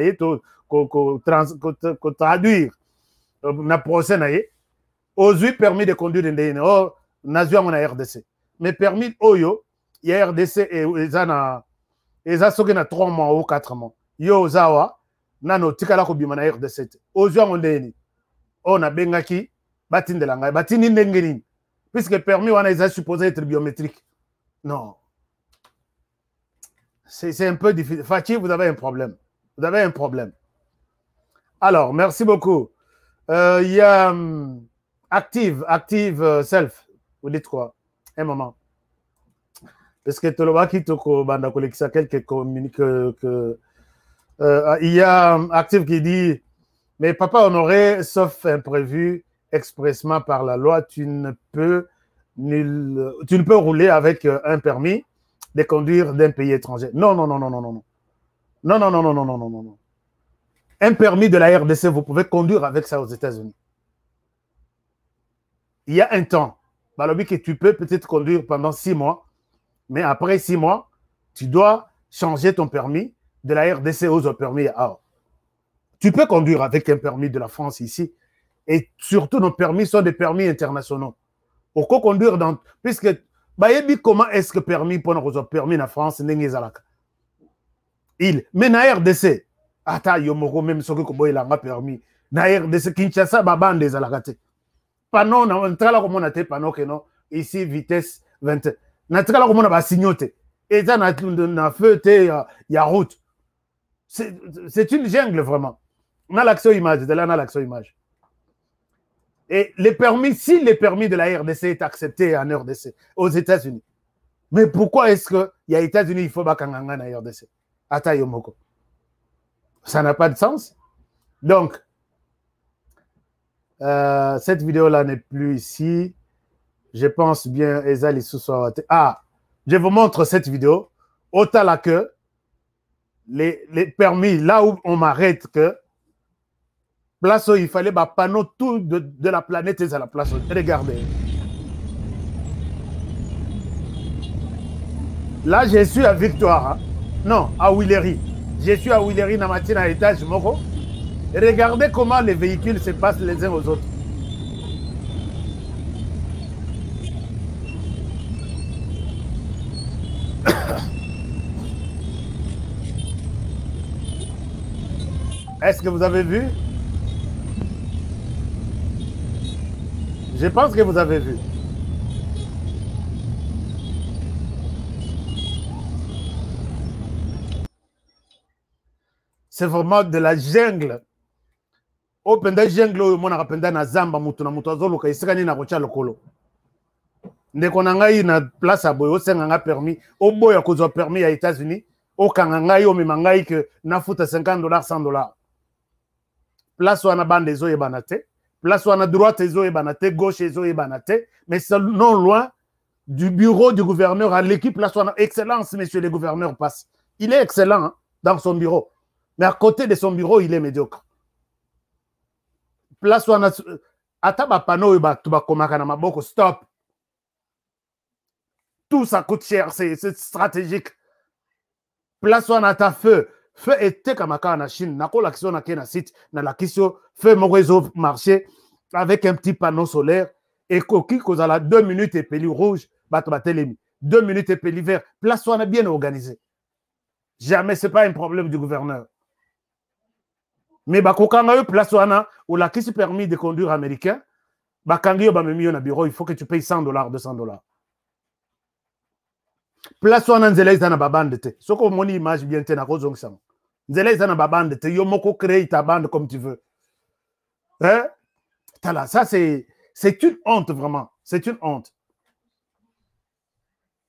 traduire na procès na ye. Aujourd'hui permis de conduire une oh nation mon RDC. Mais permis oyo, il y a RDC et ezana ezasoki na 3 mois ou 4 mois. Yo zawa nano tikala ko bima na RDC. Aujourd'hui on ndeni. On a bengaki batindela ngai batini ndengeni. Puisque permis wana est supposé être biométrique. Non. C'est un peu difficile. Fatih, vous avez un problème. Vous avez un problème. Alors, merci beaucoup. Il y a Active Self. Vous dites quoi? Un moment. Parce que Tolobaki Toko Banda Kolekisa, quelques communique que il y a Active qui dit mais papa Honoré, sauf imprévu expressement par la loi, tu ne peux rouler avec un permis de conduire d'un pays étranger. Non. Un permis de la RDC, vous pouvez conduire avec ça aux États-Unis. Il y a un temps, Balobi, que tu peux peut-être conduire pendant 6 mois, mais après 6 mois, tu dois changer ton permis de la RDC aux autres permis. Alors, tu peux conduire avec un permis de la France ici, et surtout nos permis sont des permis internationaux. Au co-conduire dans... Puisque comment est-ce que permis pour nous permis en France il mais na RDC ata yomoko même soki ko boyela nga permis na RDC Kinshasa babande ezalaka te pano na ntala ko mona te pano que non ici vitesse 20 na ntala ko mona ba signote eza na feu te ya route c'est une jungle vraiment na l'action image de là na l'action image. Et les permis, si les permis de la RDC est accepté en RDC, aux États-Unis, mais pourquoi est-ce qu'il y a États-Unis, il faut bakanganga na RDC? Ata yomoko. Ça n'a pas de sens. Donc, cette vidéo-là n'est plus ici. Je pense bien, Ezali Soussoate. Ah, je vous montre cette vidéo. Autant là que les permis, là où on m'arrête que place où il fallait bah, panneau tout de la planète et à la place. Regardez. Là, je suis à Victoire. Hein? Non, à Willery. Je suis à Willery, dans ma à étage Moko. Regardez comment les véhicules se passent les uns aux autres. Est-ce que vous avez vu? Je pense que vous avez vu. C'est vraiment de la jungle. Open da jungle, mon apenda na zamba mutu na mutu azolo ka isikani na kocha lokolo. ndeko na ngai na place à boyo senga permis au boya ko permis à États-Unis au kanga ngai o mema ngai que na futa $50 $100 place wana bande zo yebana te place wana droite zo yebana te gauche zo yebana te mais c'est non loin du bureau du gouverneur à l'équipe place wana excellence monsieur le gouverneur passe il est excellent hein, dans son bureau mais à côté de son bureau il est médiocre place wana ata ba panneau ba tuba komaka na maboko stop. Tout ça coûte cher, c'est stratégique. Place où on a ta feu. Feu était comme en Chine. N'a pas l'action na kena site. Na la question feu mon réseau marché avec un petit panneau solaire et coquille cause à la 2 minutes et peli rouge. Bato batelemi. 2 minutes et peli vert. Place où on a bien organisé. Jamais c'est pas un problème du gouverneur. Mais bah quand on a eu place où on a ou la qui se permis de conduire américain. Bah quand il y a un bureau il faut que tu payes $100 $200. Place wana nzela izana babande te soko moni image bien te na kozong sang nzela izana babande te yo moko créer ta bande comme tu veux hein tala ça c'est une honte vraiment c'est une honte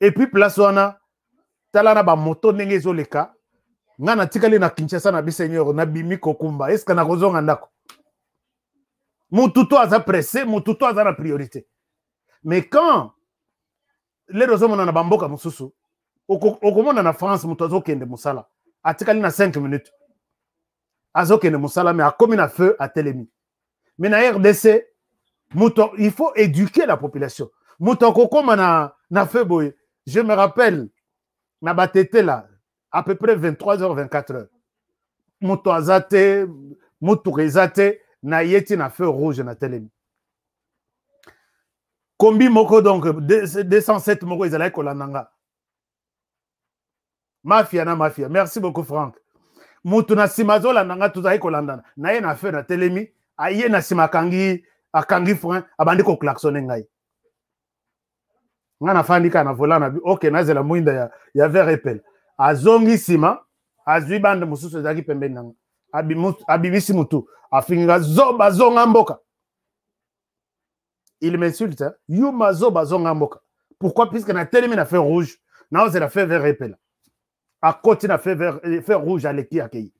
et puis place wana tala na ba moto ndenge ezoleka ngana tikali na Kinshasa na bisenyor na bimi kokumba est-ce que na kozonga ndako mututo aza pressé mututo aza na priorité mais quand les raisons na bamboka mususu okomona na France muto azokende musala atikali na 5 minutes azokende musala mais akomi na feu à telemi mais na RDC muto il faut éduquer la population muto kokoma na feu boy je me rappelle na batete là à peu près 23h 24h muto azate muto rezate na yeti na feu rouge na telemi Kombi moko donc 207 moko ezalaki kolandanga. Mafia na mafia. Merci beaucoup Franck. Mutu na sima zolandanga tozalaki kolandana. Na ye na fe na telemi, aye na sima akangi frein abandi ko klaxonner ngai. Nga na fandika na volant na OK nazela mwinda ya vert epel. Azongi sima, azwi bande mususu ezalaki pembeni nanga. Abibisi mutu, afinga zoba zonga mboka. Il m'insulte. Hein? Yumazo bazonga mboka. Pourquoi? Puisque na telemi na feu rouge. Na ose la feu vert épela. À côté na feu rouge à l'équipe accueilli.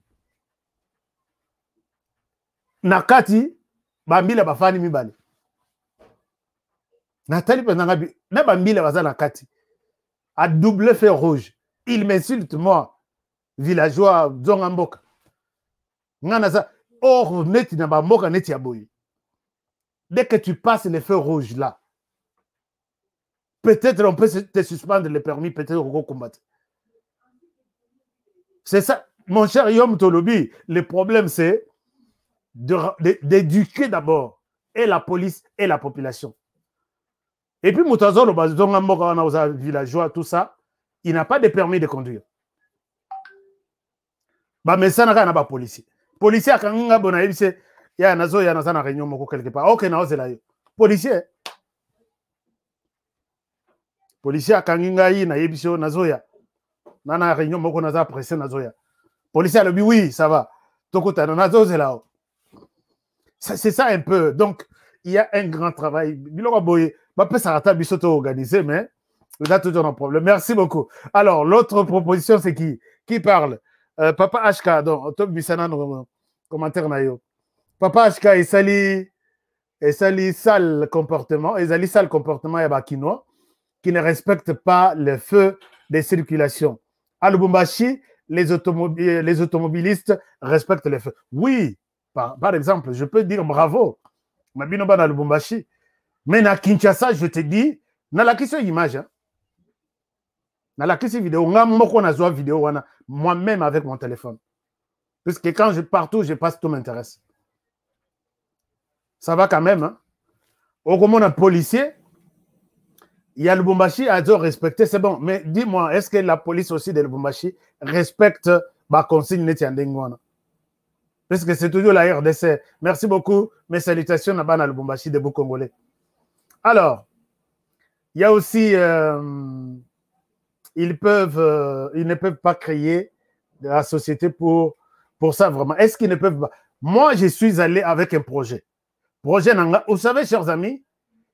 Na kati bambila bafani mibale. Na tali pendant na bambila baza na kati. À double feu rouge. Il m'insulte moi. Villageois zonga mboka. Ngana za or neti na bamboka neti ya boyi. Dès que tu passes les feux rouges là, peut-être on peut te suspendre le permis, peut-être on peut combattre. C'est ça, mon cher Yom Tolobi, le problème c'est d'éduquer d'abord et la police et la population. Et puis, Moutazolo, villageois, tout ça, il n'a pas de permis de conduire. Mais ça n'a pas de policier. Policier, quand il y a un policier, il y a une réunion quelque part. Ok, non, c'est là. Policier. Policier, quand il y a une réunion, il y a une réunion, il y a pressé. Policier, il dit oui, ça va. C'est ça un peu. Donc, il y a un grand travail. Il peut s'arrêter à organiser, mais il a toujours un problème. Merci beaucoup. Alors, l'autre proposition, c'est qui parle? Papa HK, donc, commentaire naïo. Papa HK, il sali sale comportement, il y a Kinois qui ne respectent pas le feu de circulation. À Lubumbashi, les automobilistes respectent les feux. Oui, par exemple, je peux dire bravo. Mabinoba na Lubumbashi. Mais na Kinshasa, je te dis, na la question image, hein. Na la question vidéo, moi-même avec mon téléphone. Parce que quand je partout, je passe, tout m'intéresse. Ça va quand même. Hein? Au moment d'un policier, il y a Lubumbashi à dire respecter, c'est bon. Mais dis-moi, est-ce que la police aussi de Lubumbashi respecte ma consigne Netiandengwana? Parce que c'est toujours la RDC. Merci beaucoup. Mes salutations à Lubumbashi de beaux Congolais. Alors, il y a aussi, ils ne peuvent pas créer de la société pour ça vraiment. Est-ce qu'ils ne peuvent pas? Moi, je suis allé avec un projet. Vous savez, chers amis,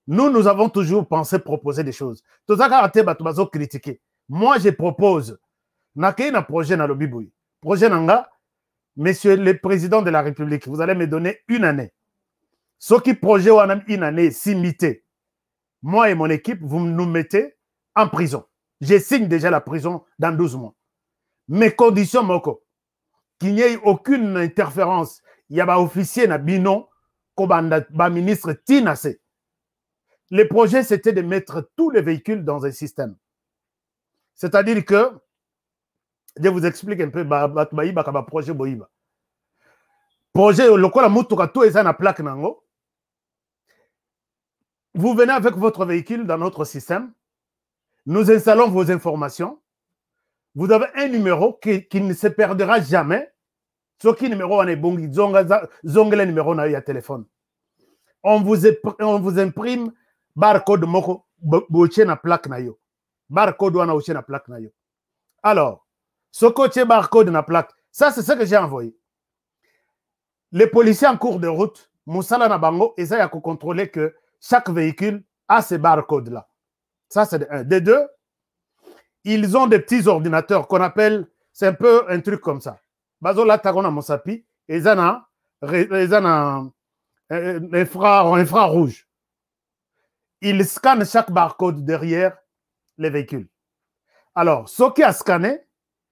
Nous avons toujours pensé proposer des choses. Tout ça, quand critiquer. Moi, je propose. N'a qu'un projet dans le Biboui. Projet Nanga, monsieur le président de la République, vous allez me donner une année. Ce qui projet ou une année, simité. Moi et mon équipe, vous nous mettez en prison. Je signe déjà la prison dans 12 mois. Mes conditions, Moko, qu'il n'y ait aucune interférence. Il y a un officier, un binon, un ministre Tinase. Le projet, c'était de mettre tous les véhicules dans un système. C'est-à-dire que, je vous explique un peu, projet Boïba. Projet, le quoi la moto, tout est dans la plaque, nango. Vous venez avec votre véhicule dans notre système. Nous installons vos informations. Vous avez un numéro qui ne se perdra jamais. Ce qui numéro on est bon, zongle numéro na ya téléphone. On vous imprime barcode moko boche na plaque na yo. Barcode wana boche na plaque na yo. Alors, ce coche barcode na plaque, ça c'est ce que j'ai envoyé. Les policiers en cours de route, Moussala na bango, et ça y a qu'à contrôler que chaque véhicule a ces barcodes là. Ça c'est de un. De deux, ils ont des petits ordinateurs qu'on appelle, c'est un peu un truc comme ça. Bazola tagona mosapi, ils ont un infrarouge. Ils scannent chaque barcode derrière les véhicules. Alors, ce qui a scanné,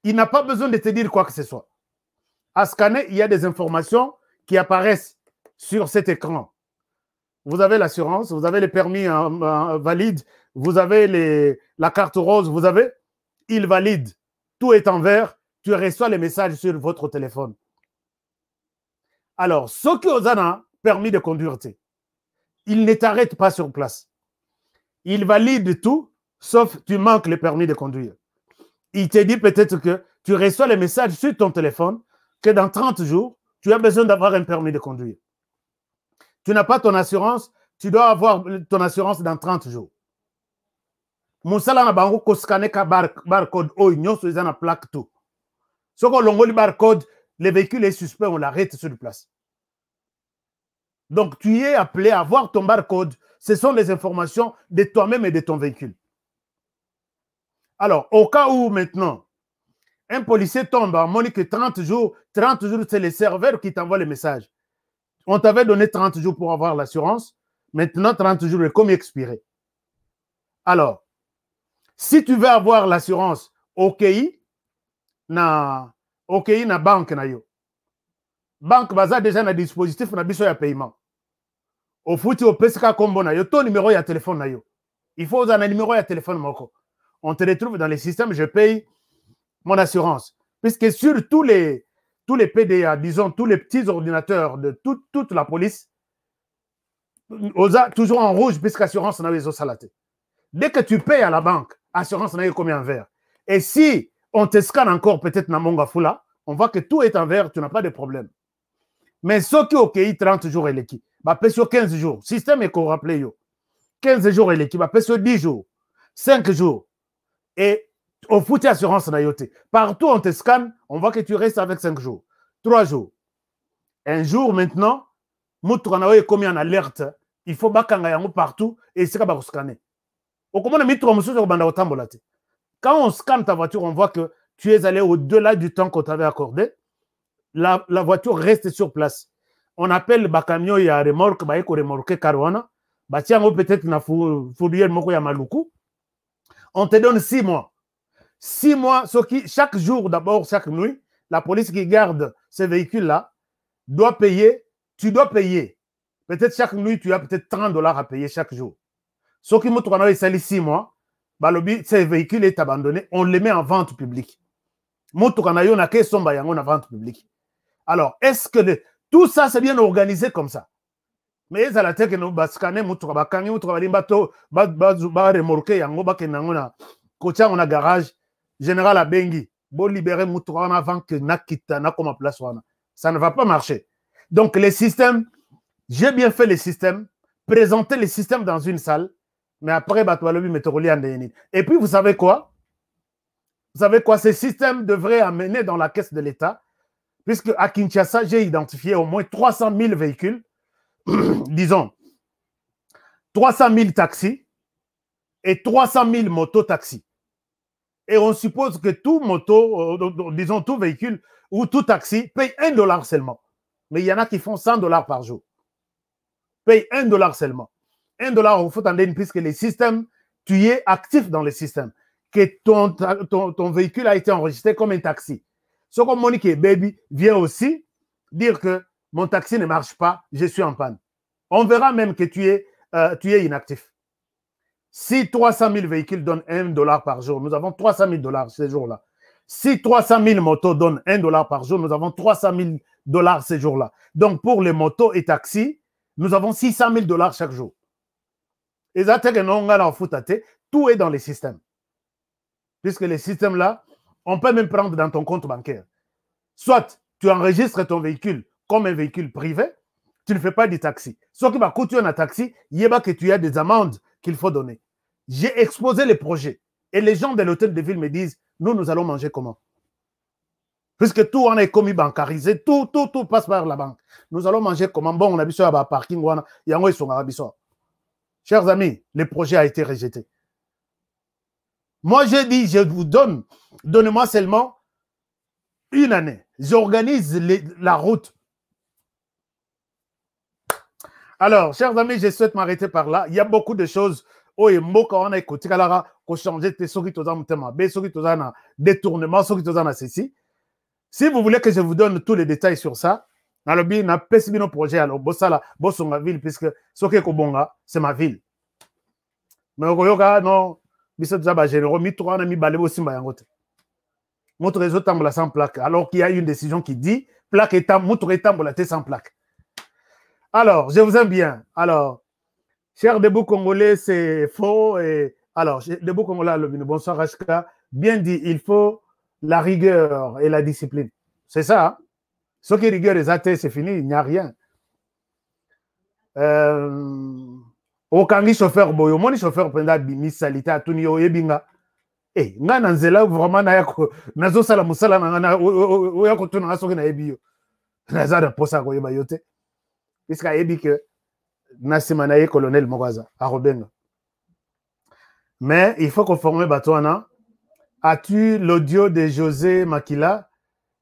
il n'a pas besoin de te dire quoi que ce soit. À scanner, il y a des informations qui apparaissent sur cet écran. Vous avez l'assurance, vous avez les permis valides, vous avez la carte rose, vous avez, il valide. Tout est en vert, tu reçois les messages sur votre téléphone. Alors, ceux qui ont un permis de conduire, ils ne t'arrêtent pas sur place. Ils valident tout, sauf tu manques le permis de conduire. Il te dit peut-être que tu reçois les messages sur ton téléphone que dans 30 jours, tu as besoin d'avoir un permis de conduire. Tu n'as pas ton assurance, tu dois avoir ton assurance dans 30 jours. Moussala na bango ko scanner ka barcode o nyonso eza na plaque tout. Ce qu'on l'ongoli barcode, le véhicule est suspect, on l'arrête sur place. Donc tu es appelé à avoir ton barcode. Ce sont les informations de toi-même et de ton véhicule. Alors, au cas où maintenant, un policier tombe en monnaie que 30 jours, c'est les serveurs qui t'envoient les messages. On t'avait donné 30 jours pour avoir l'assurance. Maintenant, 30 jours est comme expiré. Alors, si tu veux avoir l'assurance OKI, na banque na yo. Banque baza déjà na dispositif na biso ya paiement. Au foutu au PSK combo na yo, ton numéro ya téléphone na yo. Il faut un numéro ya téléphone moko. On te retrouve dans les systèmes, je paye mon assurance. Puisque sur tous les PDA, disons, tous les petits ordinateurs de toute la police, toujours en rouge, puisque l'assurance n'a pas salaté. Dès que tu payes à la banque, l'assurance n'a pas combien en vert. Et si on te scanne encore peut-être dans Monga Fula, on voit que tout est en vert, tu n'as pas de problème. Mais ceux qui ont 30 jours et l'équipe, bah, paye sur 15 jours. Système est qu'on rappelle, 15 jours et l'équipe, bah, paye sur 10 jours, 5 jours. Et au foot assurance na yote. Partout on te scanne, on voit que tu restes avec 5 jours, 3 jours. Un jour maintenant, Moutoukanawe est commis en alerte. Il faut bakanga yango partout et c'est pas scanner. Quand on scanne ta voiture, on voit que tu es allé au-delà du temps qu'on t'avait accordé. La voiture reste sur place. On appelle le camion et la remorque, bah, remorque carouana. Bah, tiens, peut-être na fourrière moko ya maluku. On te donne 6 mois. 6 mois, chaque jour d'abord, chaque nuit, la police qui garde ces véhicules-là doit payer. Tu dois payer. Peut-être chaque nuit, tu as peut-être $30 à payer chaque jour. Ce qui m'a sali 6 mois, bah, ces véhicules est abandonné, on les met en vente publique. Moutouanayo n'a qu'à somba en vente publique. Alors, est-ce que tout ça, c'est bien organisé comme ça? Mais ils ont la tête que nous bascaner, moutouabakangi, moutouabalimbato, remorqué, yango bakenangona, kocha on a garage, général Abengi, bon libérer moutouana avant que nakita na comme place wana. Ça ne va pas marcher. Donc, les systèmes, j'ai bien fait les systèmes, présenter les systèmes dans une salle, mais après, et puis, vous savez quoi? Vous savez quoi? Ces systèmes devraient amener dans la caisse de l'État, puisque à Kinshasa, j'ai identifié au moins 300 000 véhicules, disons, 300 000 taxis et 300 000 motos-taxis. Et on suppose que tout moto, disons tout véhicule ou tout taxi paye $1 seulement. Mais il y en a qui font $100 par jour. Paye $1 seulement. $1 au foot en ligne puisque les systèmes, tu es actif dans le système. Que ton véhicule a été enregistré comme un taxi. Ce comme Monique Baby vient aussi dire que mon taxi ne marche pas, je suis en panne. On verra même que tu es inactif. Si 300 000 véhicules donnent $1 par jour, nous avons 300 000 ces jours-là. Si 300 000 motos donnent $1 par jour, nous avons 300 000 ces jours-là. Donc, pour les motos et taxis, nous avons 600 000 chaque jour. Et tout est dans les systèmes. Puisque les systèmes-là, on peut même prendre dans ton compte bancaire. Soit tu enregistres ton véhicule comme un véhicule privé, tu ne fais pas du taxi. Soit que quand tu es un taxi, il y a que tu as des amendes qu'il faut donner. J'ai exposé les projets. Et les gens de l'hôtel de ville me disent, nous allons manger comment? Puisque tout en est commis bancarisé, tout passe par la banque. Nous allons manger comment? Bon, on a vu ça à parking, il y a un. Chers amis, le projet a été rejeté. Moi, j'ai dit, je vous donne, donnez-moi seulement une année. J'organise la route. Alors, chers amis, je souhaite m'arrêter par là. Il y a beaucoup de choses. Oh, et moi, quand on a écouté, qu'on changeait tes soki tozan mutema, be soki tozan détournement, soki tozan ceci. Si vous voulez que je vous donne tous les détails sur ça, alors bien, na pesi bino projet alors bossala, bossonga ville puisque soki kobonga, c'est ma ville. Mais okoyoka non, biso tozaba généraux, mi trois na mi balebo simba yangote. Notre réseau tambola sans plaque, alors qu'il y a une décision qui dit plaque et moto tambola sans plaque. Alors, je vous aime bien. Alors, cher debout congolais, c'est faux. Et alors, debout congolais, bonsoir Rachka. Bien dit, il faut la rigueur et la discipline. C'est ça. Hein? Ce qui est rigueur et athées, c'est fini, il n'y a rien. Okangi chauffeur boyo, mon chauffeur penda bimi salita tunio ebinga. Eh, nga nanzela vraiment na yako nazo sala musala na oyako tuna asoki na ebio. Nazada posa ko yeba yote. Puisqu'à ebi que Nassimanaye colonel Mogaza à Robenga. Mais il faut qu'on forme Batouana. As-tu l'audio de José Makila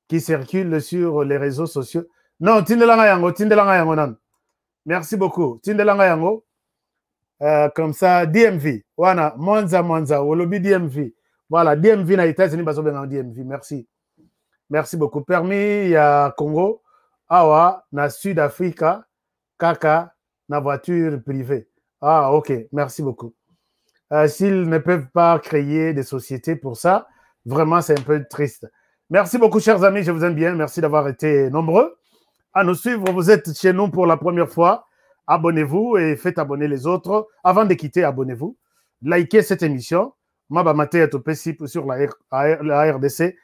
qui circule sur les réseaux sociaux? Non, Tindelanga Yango nan. Merci beaucoup. Tindelanga Yango. Comme ça, DMV. Voilà, Monza, au lobby DMV. Voilà, DMV na États-Unis, DMV. Merci. Merci beaucoup. Permis, il y a Congo. Awa, na Sud-Africa. Kaka, na voiture privée. Ah, ok, merci beaucoup. S'ils ne peuvent pas créer des sociétés pour ça, vraiment, c'est un peu triste. Merci beaucoup, chers amis, je vous aime bien. Merci d'avoir été nombreux à nous suivre. Vous êtes chez nous pour la première fois. Abonnez-vous et faites abonner les autres. Avant de quitter, abonnez-vous. Likez cette émission. Maba Maté sur la RDC.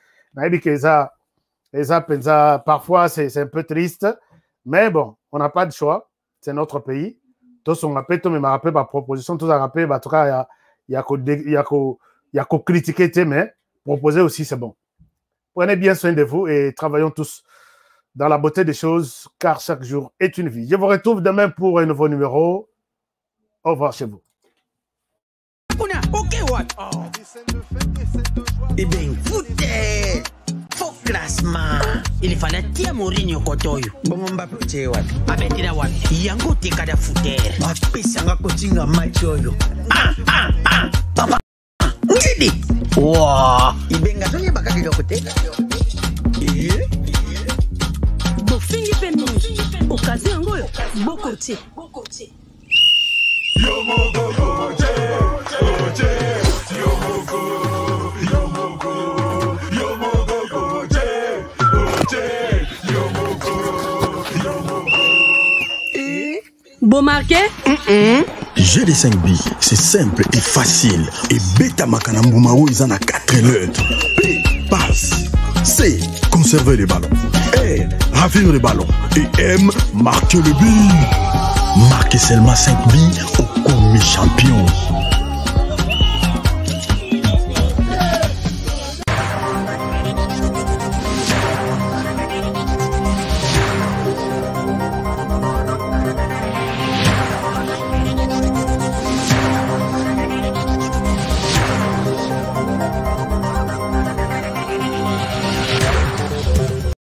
Parfois, c'est un peu triste. Mais bon, on n'a pas de choix. C'est notre pays. Tous on rappelle, tout me rappelle ma proposition. Tous on rappelle, en tout cas, il y a qu'à critiquer, mais proposer aussi, c'est bon. Prenez bien soin de vous et travaillons tous dans la beauté des choses, car chaque jour est une vie. Je vous retrouve demain pour un nouveau numéro. Au revoir chez vous. Eh bien, foutez! Faux classement. Il fallait tirer Mourinho Kotoyo. Bon, on va péter what? Abetira what? Yango te kada fouter. Ma pesanga kotinga machoyo. Papa. Ngidi. Wow. Ibenga sonye bakaki dokote. Bofingi pemi. Okazi ngoyo. Bokote. Yo mogo goje, goje. Yo mogo, yo mogo, yo mogo goje, goje. Yo mogo, yo mogo. Bon marqué? GD5B, c'est simple et facile. Et Beta Makanamboumaou, ils en a 4 lettres. P, passe. C, conserver les ballons. R, ravir les ballons. Et M, marquer le but. Marquez seulement 5 billes au commis champion.